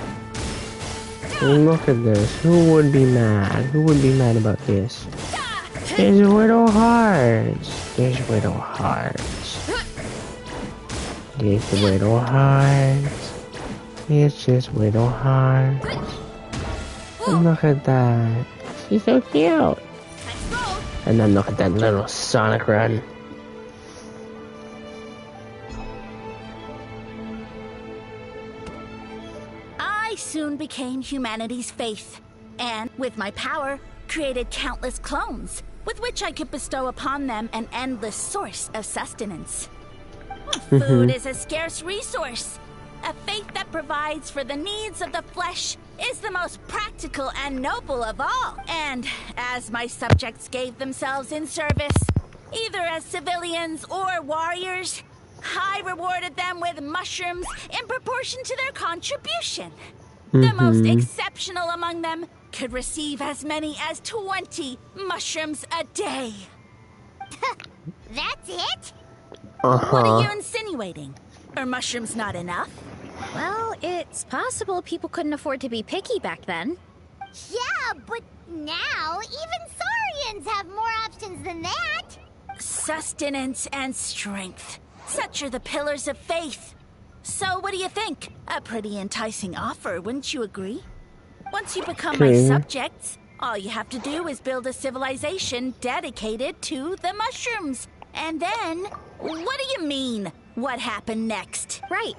Speaker 1: Look at this. Who would be mad? Who would be mad about this? These little hearts. These little hearts. These little hearts. It's just little hearts. And look at that. She's so cute. And then look at that little Sonic run.
Speaker 9: I soon became humanity's faith, and with my power, created countless clones, with which I could bestow upon them an endless source of sustenance. Food is a scarce resource. A faith that provides for the needs of the flesh is the most practical and noble of all. And as my subjects gave themselves in service, either as civilians or warriors, I rewarded them with mushrooms in proportion to their contribution. The most exceptional among them could receive as many as 20 mushrooms a day.
Speaker 4: That's it?
Speaker 9: What are you insinuating? Are mushrooms not enough?
Speaker 3: Well, it's possible people couldn't afford to be picky back then.
Speaker 4: Yeah, but now even Saurians have more options than that.
Speaker 9: Sustenance and strength. Such are the pillars of faith. So what do you think? A pretty enticing offer, wouldn't you agree? Once you become my subjects, all you have to do is build a civilization dedicated to the mushrooms. And then, what do you mean? What happened next?
Speaker 3: Right.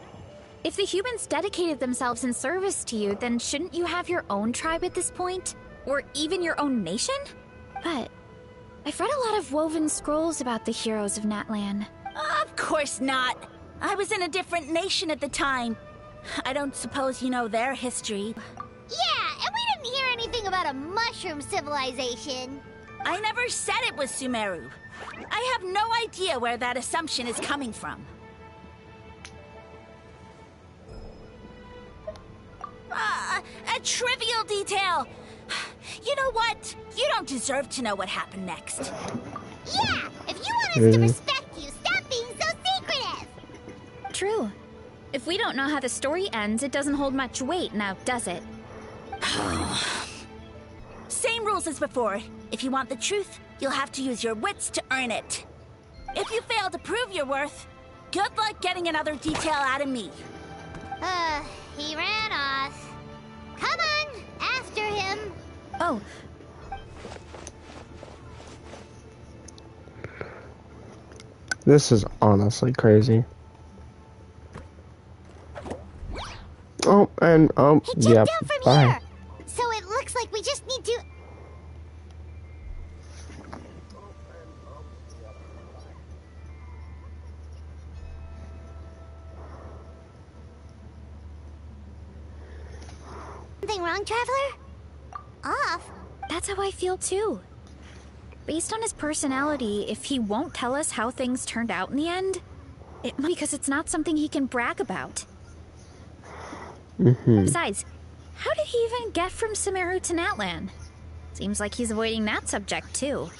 Speaker 3: If the humans dedicated themselves in service to you, then shouldn't you have your own tribe at this point? Or even your own nation? But I've read a lot of woven scrolls about the heroes of Natlan.
Speaker 9: Of course not. I was in a different nation at the time. I don't suppose you know their history.
Speaker 4: Yeah, and we didn't hear anything about a mushroom civilization.
Speaker 9: I never said it was Sumeru. I have no idea where that assumption is coming from. A trivial detail. You know what? You don't deserve to know what happened next.
Speaker 4: Yeah, if you want us to respect you, stop being so secretive.
Speaker 3: True. If we don't know how the story ends, it doesn't hold much weight now, does it?
Speaker 9: Same rules as before. If you want the truth, you'll have to use your wits to earn it. If you fail to prove your worth, good luck getting another detail out of me.
Speaker 4: He ran off. Come on, after him.
Speaker 3: Oh.
Speaker 1: This is honestly crazy. Oh, and
Speaker 4: He
Speaker 1: yep,
Speaker 4: jumped down from
Speaker 1: bye.
Speaker 4: here. So it looks like we just need to... Something wrong, Traveler? Off?
Speaker 3: That's how I feel too. Based on his personality, if he won't tell us how things turned out in the end, it might be because it's not something he can brag about. Besides, how did he even get from Sumeru to Natlan? Seems like he's avoiding that subject too.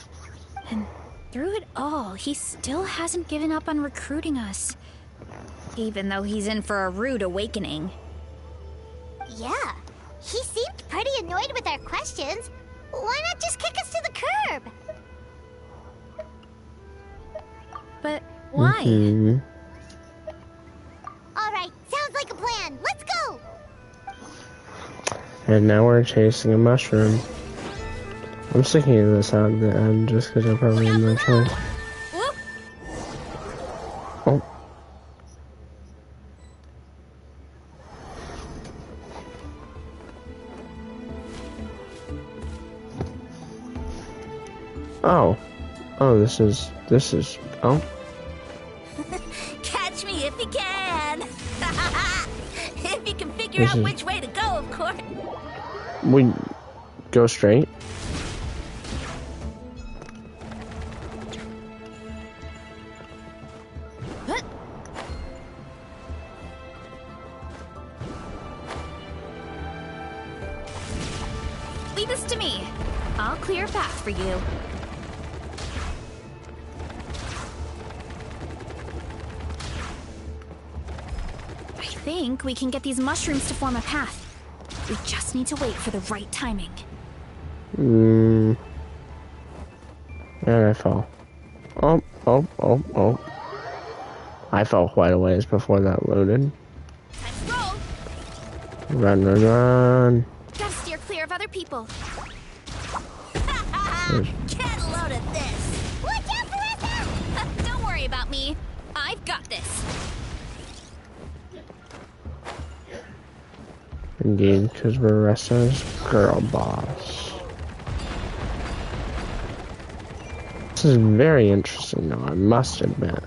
Speaker 3: And through it all, he still hasn't given up on recruiting us. Even though he's in for a rude awakening.
Speaker 4: Yeah, he seemed pretty annoyed with our questions. Why not just kick us to the curb?
Speaker 3: But why?
Speaker 4: Alright, sounds like a plan. Let's go!
Speaker 1: And now we're chasing a mushroom. I'm sticking to this out at the end just because I probably have no choice. Oh. Oh. Oh, this is, oh.
Speaker 9: Catch me if you can. If you can figure out which way to go, of course.
Speaker 1: We go straight.
Speaker 3: Leave this to me. I'll clear a path for you. I think we can get these mushrooms to form a path. We just need to wait for the right timing.
Speaker 1: And I fell. Oh. I fell quite a ways before that loaded.
Speaker 3: Time to roll.
Speaker 1: Run.
Speaker 3: Gotta steer clear of other people.
Speaker 9: Get a load of this.
Speaker 3: Watch out, Marissa! Don't worry about me. I've got this.
Speaker 1: Indeed, because Marissa's girl boss. This is very interesting though, I must admit.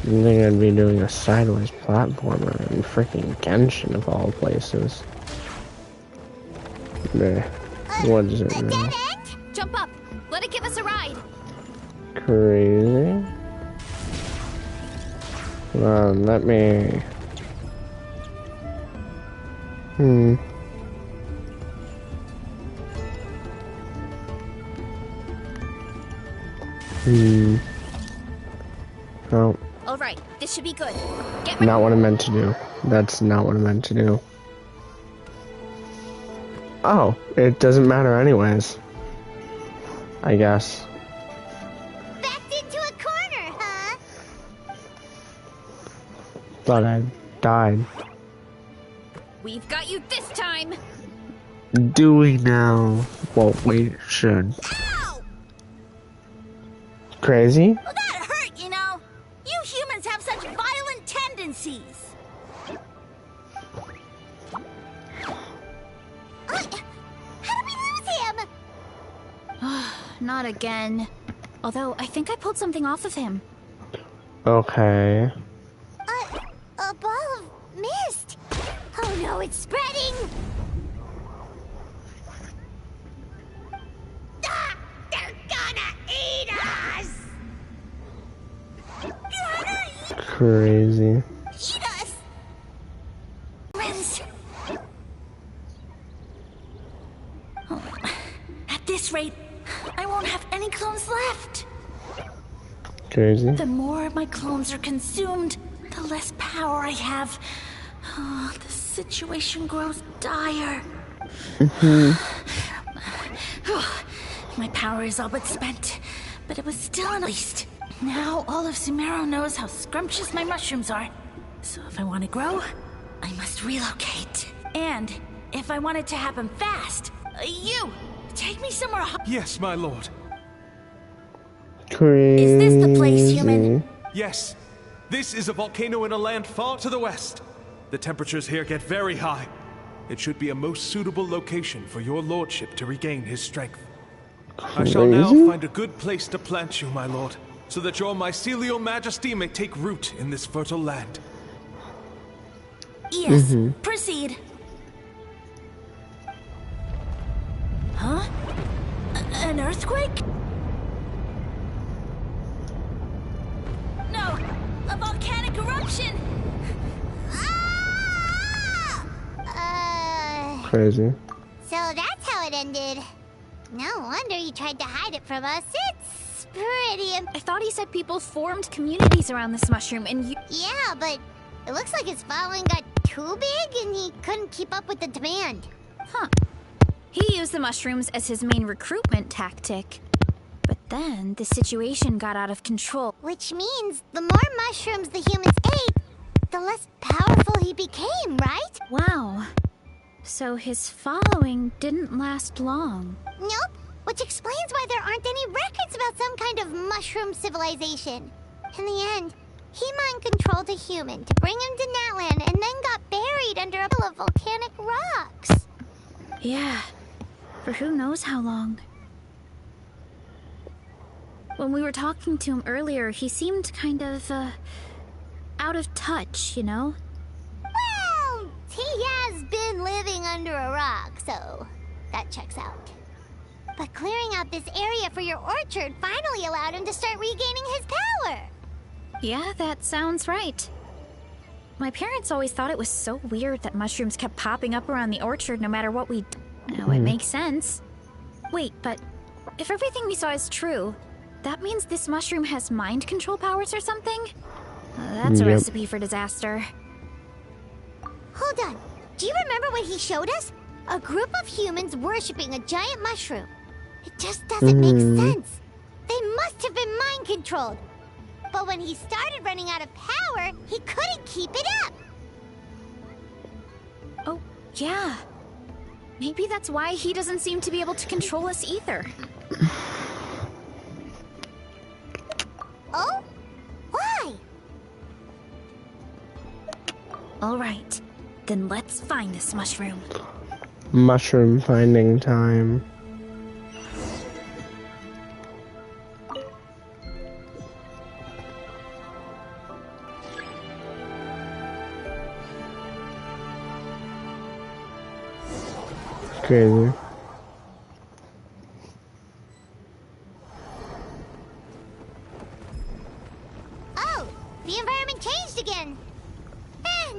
Speaker 1: I didn't think I'd be doing a sideways platformer in freaking Genshin of all places. Meh. What is it now?
Speaker 3: Jump up. Let it give us a ride.
Speaker 1: Crazy. Well, let me... Oh.
Speaker 3: Alright, this should be good. Get
Speaker 1: Not what I meant to do. That's not what I meant to do. Oh, it doesn't matter anyways. I guess.
Speaker 4: Backed into a corner, huh?
Speaker 1: Thought I died.
Speaker 3: We've got you this time.
Speaker 1: Do we now? Well, we should.
Speaker 9: Ow!
Speaker 1: Crazy?
Speaker 9: Well, that hurt, you know. You humans have such violent tendencies.
Speaker 4: How did we lose him?
Speaker 3: Not again. Although, I think I pulled something off of him.
Speaker 1: Okay.
Speaker 4: A ball of mist. Oh no, it's spreading. Ah, they're gonna eat us.
Speaker 1: Crazy.
Speaker 4: Eat us.
Speaker 9: Friends. Oh, at this rate, I won't have any clones left.
Speaker 1: Crazy.
Speaker 9: The more my clones are consumed, the less power I have. Oh, the situation grows dire. My power is all but spent, but it was still at least. Now all of Sumeru knows how scrumptious my mushrooms are. So if I want to grow, I must relocate. And if I want it to happen fast, you, take me somewhere hot.
Speaker 5: Yes, my lord.
Speaker 1: Crazy.
Speaker 9: Is this the place, human?
Speaker 5: Yes. This is a volcano in a land far to the west. The temperatures here get very high. It should be a most suitable location for your lordship to regain his strength. I shall now find a good place to plant you, my lord, so that your mycelial majesty may take root in this fertile land.
Speaker 9: Yes, proceed. Huh? An earthquake? No, a volcanic eruption!
Speaker 1: Crazy.
Speaker 4: So that's how it ended. No wonder you tried to hide it from us. It's pretty...
Speaker 3: I thought he said people formed communities around this mushroom and you...
Speaker 4: Yeah, but it looks like his following got too big and he couldn't keep up with the demand.
Speaker 3: Huh. He used the mushrooms as his main recruitment tactic. But then the situation got out of control.
Speaker 4: Which means the more mushrooms the humans ate, the less powerful he became, right?
Speaker 3: Wow. So his following didn't last long.
Speaker 4: Nope. Which explains why there aren't any records about some kind of mushroom civilization. In the end, he mind-controlled a human to bring him to Natlan and then got buried under a pile of volcanic rocks.
Speaker 3: Yeah. For who knows how long. When we were talking to him earlier, he seemed kind of, out of touch, you know?
Speaker 4: Well, he has been living under a rock, so that checks out. But clearing out this area for your orchard finally allowed him to start regaining his power.
Speaker 3: Yeah, that sounds right. My parents always thought it was so weird that mushrooms kept popping up around the orchard no matter what we... Now, it makes sense. Wait, but if everything we saw is true, that means this mushroom has mind control powers or something? That's a recipe for disaster.
Speaker 4: Hold on. Do you remember what he showed us? A group of humans worshipping a giant mushroom. It just doesn't make sense. They must have been mind-controlled. But when he started running out of power, he couldn't keep it up.
Speaker 3: Oh, yeah. Maybe that's why he doesn't seem to be able to control us either.
Speaker 4: Oh? Why?
Speaker 3: All right. Then let's find this mushroom.
Speaker 1: Mushroom finding time. Crazy.
Speaker 4: Oh, the environment changed again.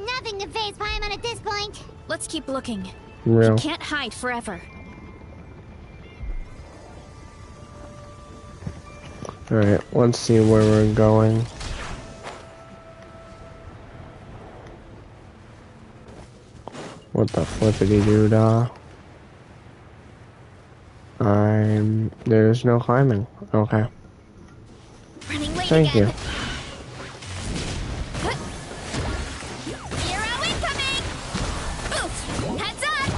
Speaker 4: Nothing to phase Paimon at this point.
Speaker 3: Let's keep looking.
Speaker 1: Real.
Speaker 3: He can't hide forever.
Speaker 1: Alright, let's see where we're going. What the flippity-doo-dah? There's no climbing. Okay.
Speaker 3: Running late
Speaker 1: Thank
Speaker 3: again.
Speaker 1: you.
Speaker 3: Hero incoming! Boost! Heads up!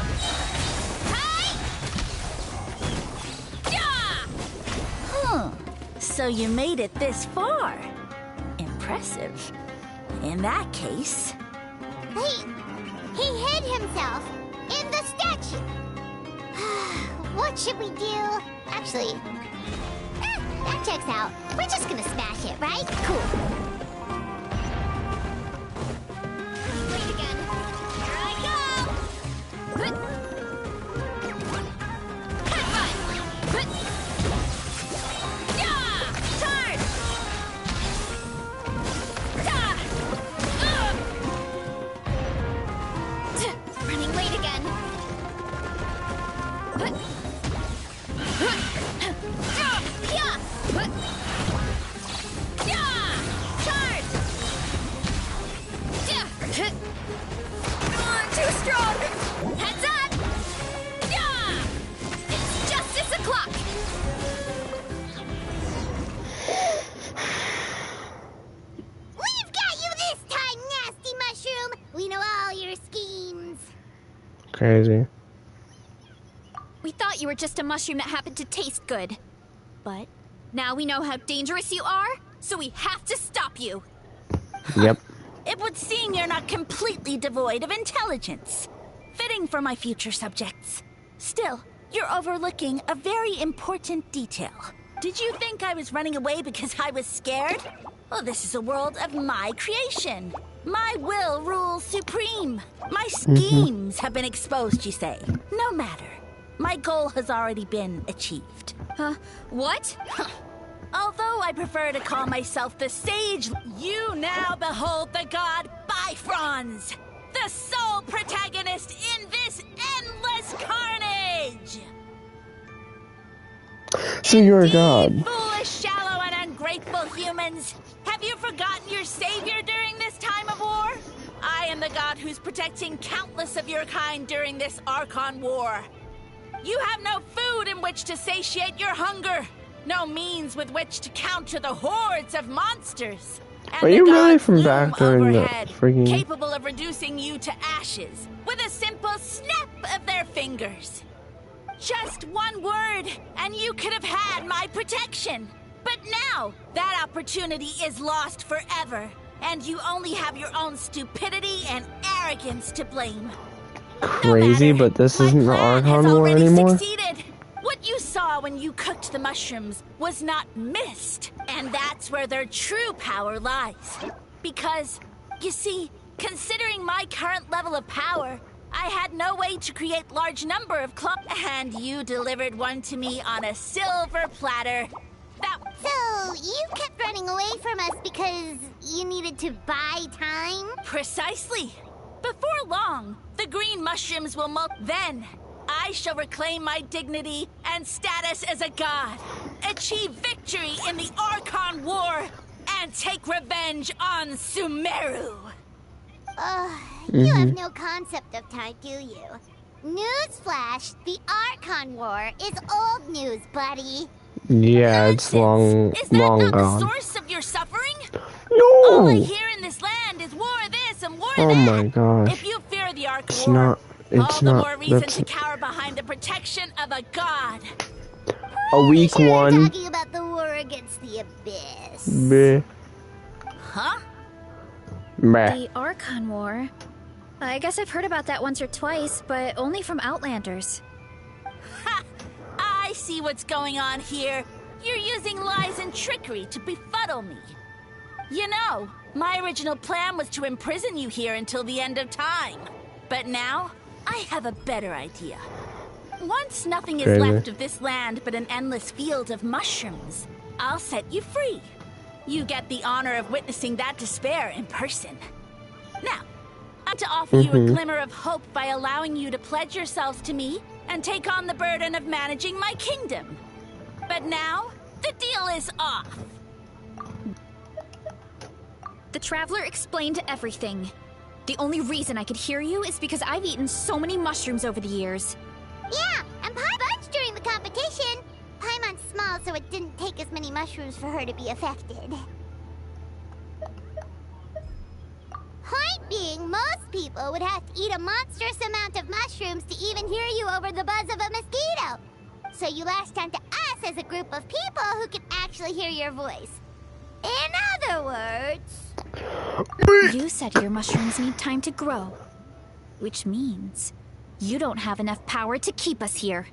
Speaker 3: Hi! Yeah! So you made it this far. Impressive. In that case...
Speaker 4: He hid himself in the statue. What should we do? Actually, that checks out. We're just gonna smash it, right? Cool. Wait again. Here I go! Good. Headbutt! Good. Yeah! Charge! Running late again. Too strong! Heads up! It's justice o'clock! We've got you this time, nasty mushroom! We know all your schemes.
Speaker 1: Crazy.
Speaker 3: We thought you were just a mushroom that happened to taste good. But now we know how dangerous you are, so we have to stop you.
Speaker 1: Yep.
Speaker 9: It would seem you're not completely devoid of intelligence. Fitting for my future subjects. Still, you're overlooking a very important detail. Did you think I was running away because I was scared? Well, this is a world of my creation. My will rules supreme. My schemes have been exposed, you say. No matter. My goal has already been achieved.
Speaker 3: What?
Speaker 9: Although I prefer to call myself the Sage, you now behold the god Bifrons, the sole protagonist in this endless carnage!
Speaker 1: So you're a god.
Speaker 9: Foolish, shallow, and ungrateful humans! Have you forgotten your savior during this time of war? I am the god who's protecting countless of your kind during this Archon war. You have no food in which to satiate your hunger. No means with which to counter the hordes of monsters. And
Speaker 1: Are you really
Speaker 9: gods
Speaker 1: from
Speaker 9: loom
Speaker 1: back during the
Speaker 9: overhead,
Speaker 1: freaking...
Speaker 9: capable of reducing you to ashes with a simple snap of their fingers. Just one word, and you could have had my protection. But now, that opportunity is lost forever, and you only have your own stupidity and arrogance to blame.
Speaker 1: Crazy, but this isn't the Archon War anymore?
Speaker 9: Succeeded. What you saw when you cooked the mushrooms was not mist, and that's where their true power lies. Because, you see, considering my current level of power, I had no way to create large number of and you delivered one to me on a silver platter.
Speaker 4: So, you kept running away from us because you needed to buy time?
Speaker 9: Precisely. Before long, the green mushrooms will then I shall reclaim my dignity and status as a god, achieve victory in the Archon War, and take revenge on Sumeru.
Speaker 4: You have no concept of time, do you? Newsflash, the Archon War is old news, buddy.
Speaker 1: Yeah, it's long
Speaker 9: not
Speaker 1: gone.
Speaker 9: The source of your suffering?
Speaker 1: No!
Speaker 9: All I hear in this land is war this and war that.
Speaker 1: Oh my gosh.
Speaker 9: If you fear the Arch
Speaker 1: It's
Speaker 9: War,
Speaker 1: not,
Speaker 9: all the more reason to cower behind the protection of a god.
Speaker 1: A weak one.
Speaker 4: Talking about the war against the Abyss.
Speaker 1: Bleh.
Speaker 9: Huh?
Speaker 1: Bleh.
Speaker 3: The Archon War? I guess I've heard about that once or twice, but only from Outlanders.
Speaker 9: Ha! I see what's going on here. You're using lies and trickery to befuddle me. You know, my original plan was to imprison you here until the end of time. But now, I have a better idea. Once nothing is left of this land but an endless field of mushrooms, I'll set you free. You get the honor of witnessing that despair in person. Now, I'm to offer you a glimmer of hope by allowing you to pledge yourselves to me and take on the burden of managing my kingdom. But now, the deal is off.
Speaker 3: The Traveler explained everything. The only reason I could hear you is because I've eaten so many mushrooms over the years.
Speaker 4: Yeah, and Paimon's during the competition. Paimon's small, so it didn't take as many mushrooms for her to be affected. Point being, most people would have to eat a monstrous amount of mushrooms to even hear you over the buzz of a mosquito. So you latched onto us as a group of people who can actually hear your voice. In other words...
Speaker 3: You said your mushrooms need time to grow. Which means you don't have enough power to keep us here.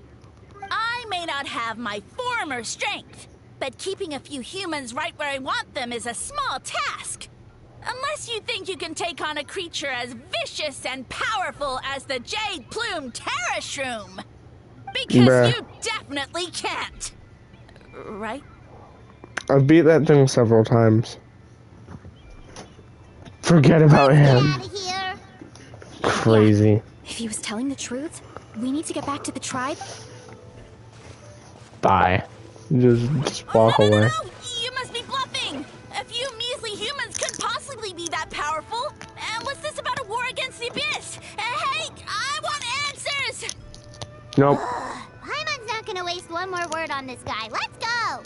Speaker 9: I may not have my former strength, but keeping a few humans right where I want them is a small task. Unless you think you can take on a creature as vicious and powerful as the Jade Plume Terrashroom. Because you definitely can't. Right?
Speaker 1: I've beat that thing several times. Forget about him. Crazy.
Speaker 3: If he was telling the truth, we need to get back to the tribe.
Speaker 1: Bye. Just walk away.
Speaker 9: No, you must be bluffing. A few measly humans couldn't possibly be that powerful. And what's this about a war against the Abyss? Hey, I want answers.
Speaker 1: Nope.
Speaker 4: Paimon's not gonna waste one more word on this guy. Let's go.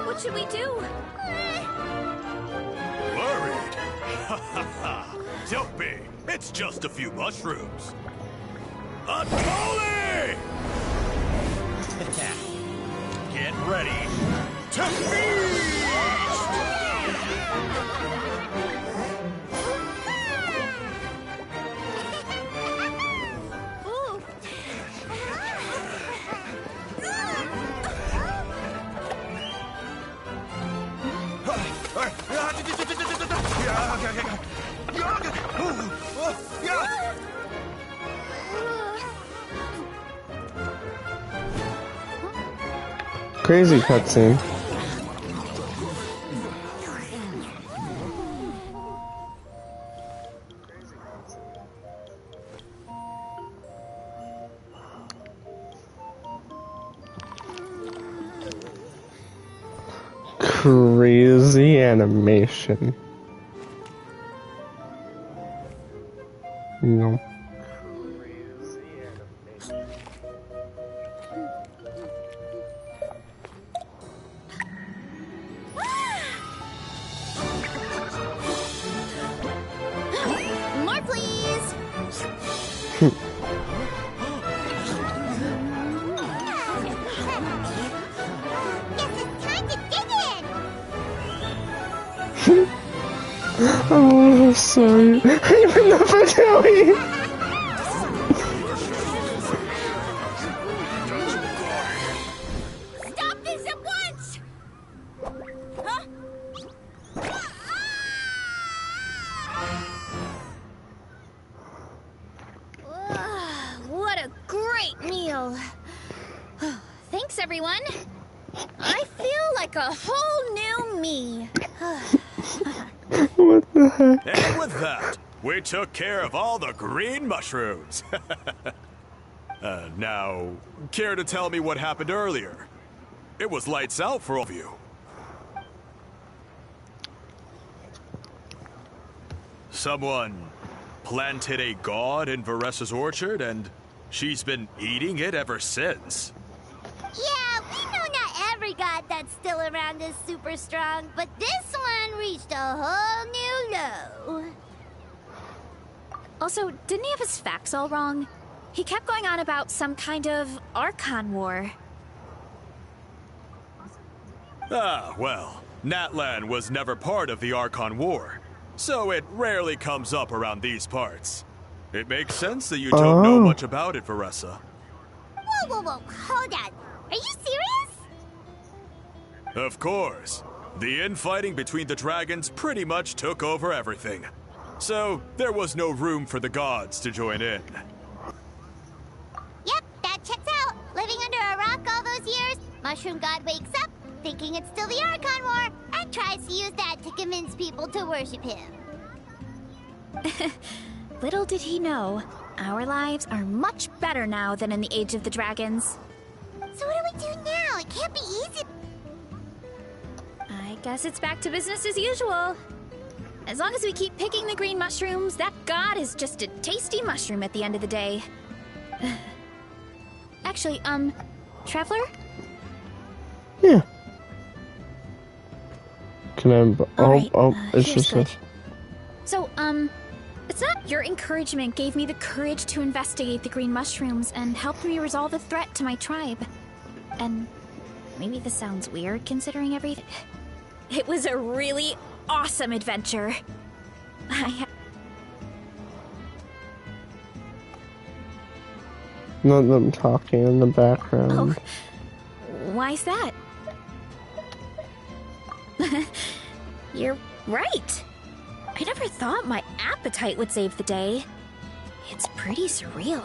Speaker 3: What should we do?
Speaker 5: Worried? Ha ha ha! Don't be. It's just a few mushrooms. Unholy!
Speaker 7: Get ready to feast!
Speaker 1: Crazy cutscene. Crazy animation. No.
Speaker 4: More, please.
Speaker 1: Oh, sorry. Even the fatality.
Speaker 9: Stop this at once! Huh?
Speaker 3: What a great meal. Thanks, everyone. I feel like a whole new me.
Speaker 1: What the heck?
Speaker 5: And with that, we took care of all the green mushrooms. Now, care to tell me what happened earlier? It was lights out for all of you. Someone planted a god in Veressa's orchard, and she's been eating it ever since.
Speaker 4: Yeah, we know not every god that's still around is super strong, but this one reached a whole new low.
Speaker 3: Also, didn't he have his facts all wrong? He kept going on about some kind of Archon war.
Speaker 5: Ah, well, Natlan was never part of the Archon War, so it rarely comes up around these parts. It makes sense that you don't know much about it, Veressa.
Speaker 4: Whoa, hold on. Are you serious?
Speaker 5: Of course. The infighting between the dragons pretty much took over everything. So, there was no room for the gods to join in.
Speaker 4: Yep, that checks out. Living under a rock all those years, Mushroom God wakes up, thinking it's still the Archon War, and tries to use that to convince people to worship him.
Speaker 3: Little did he know, our lives are much better now than in the Age of the Dragons.
Speaker 4: So what do we do now? It can't be easy.
Speaker 3: I guess it's back to business as usual. As long as we keep picking the green mushrooms, that god is just a tasty mushroom at the end of the day. Actually, Traveler?
Speaker 1: Yeah. Can I... it's
Speaker 3: here's
Speaker 1: just
Speaker 3: good.
Speaker 1: this.
Speaker 3: So, it's not your encouragement gave me the courage to investigate the green mushrooms and helped me resolve a threat to my tribe. And maybe this sounds weird considering everything. It was a really awesome adventure.
Speaker 1: Not them talking in the background.
Speaker 3: Oh, why's that? You're right. I never thought my appetite would save the day. It's pretty surreal.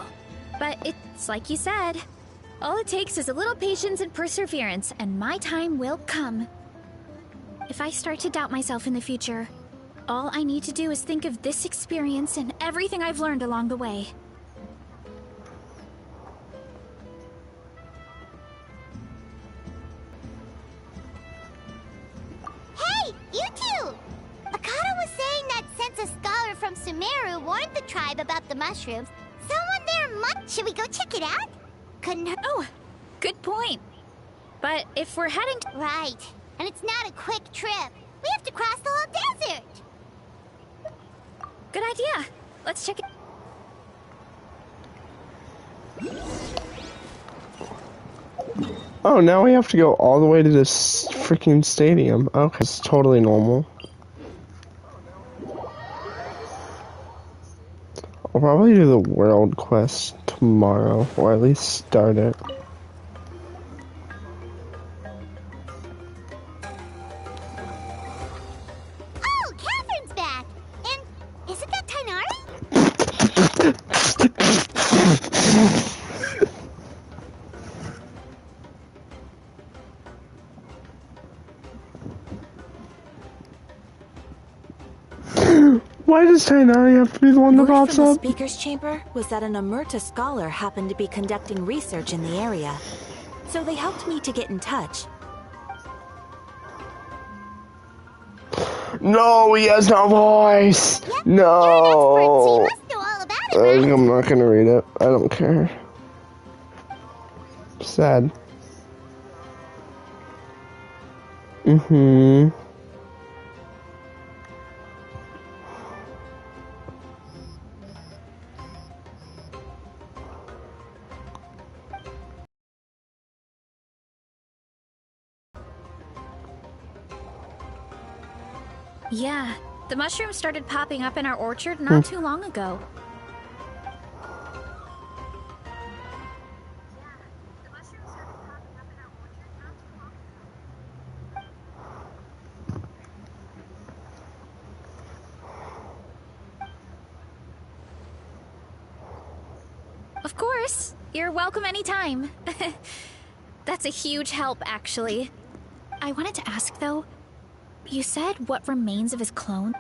Speaker 3: But it's like you said. All it takes is a little patience and perseverance, and my time will come. If I start to doubt myself in the future, all I need to do is think of this experience and everything I've learned along the way.
Speaker 4: Hey, you two! Akata was saying that since a scholar from Sumeru warned the tribe about the mushrooms, someone there might... Should we go check it out? Couldn't hurt...
Speaker 3: Oh, good point. But if we're heading to...
Speaker 4: Right. And it's not a quick trip. We have to cross the whole desert.
Speaker 3: Good idea. Let's check it.
Speaker 1: Oh, now we have to go all the way to this freaking stadium. Okay, it's totally normal. I'll probably do the world quest tomorrow, or at least start it.
Speaker 4: Oh, Catherine's back! And isn't that Tainari?
Speaker 1: Why does Tainari have to be the one that
Speaker 13: Word
Speaker 1: pops
Speaker 13: from the
Speaker 1: up?
Speaker 13: speaker's chamber was that an Emerta scholar happened to be conducting research in the area. So they helped me to get in touch.
Speaker 1: No, he has no voice!
Speaker 4: Yep,
Speaker 1: No!
Speaker 4: you're an expert, so you must know all about it, right?
Speaker 1: I'm not gonna read it. I don't care. Sad. Mm-hmm.
Speaker 3: Yeah, the mushrooms started popping up in our orchard not too long ago. Of course, you're welcome anytime. That's a huge help, actually. I wanted to ask, though, you said what remains of his clone?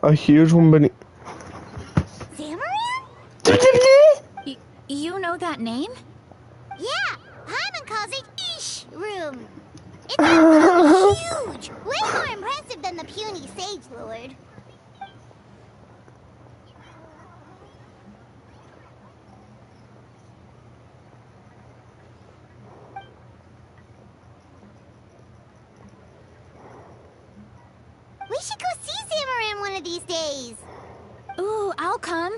Speaker 1: a huge one, but
Speaker 3: You know that name?
Speaker 4: Yeah, Hyman calls it Ish Room. It's huge! Way more impressive than the puny Sage Lord. We should go see Zamaran one of these days.
Speaker 3: Ooh, I'll come.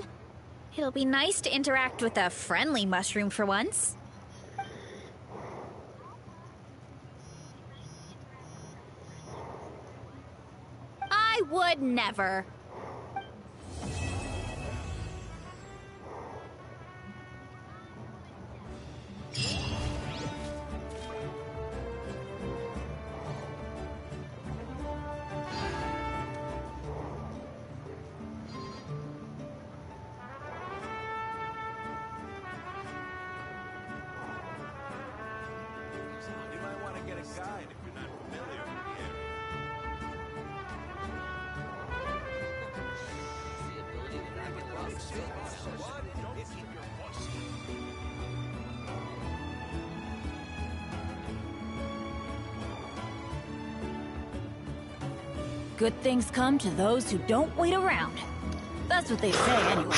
Speaker 3: It'll be nice to interact with a friendly mushroom for once. I would never.
Speaker 14: Good things come to those who don't wait around. That's what they say anyway.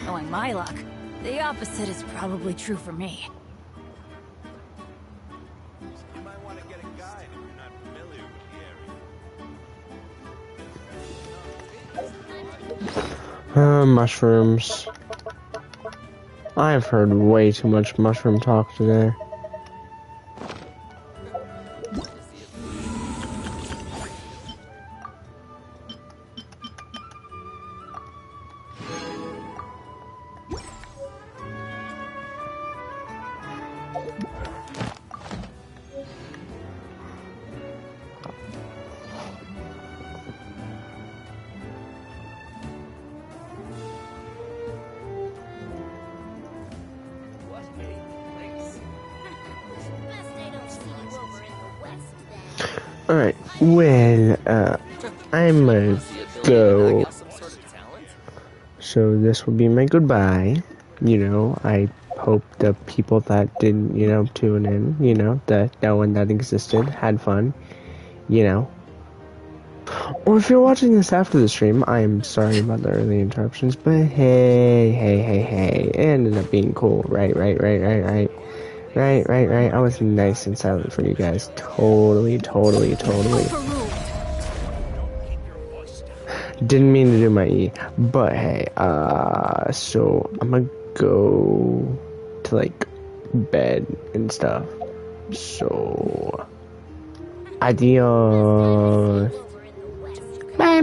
Speaker 14: Knowing my luck, the opposite is probably true for me.
Speaker 7: You might want to get a guide if you're not familiar with the area.
Speaker 1: Mushrooms. I've heard way too much mushroom talk today. Alright, well, I'm gonna go. So this will be my goodbye. You know, I hope the people that didn't, you know, tune in, you know, that one that existed, had fun, you know. Or if you're watching this after the stream, I am sorry about the early interruptions, but hey, it ended up being cool, right. Right. I was nice and silent for you guys. Totally. Didn't mean to do my E, but hey, so I'm gonna go to like bed and stuff. So, adios. Bye.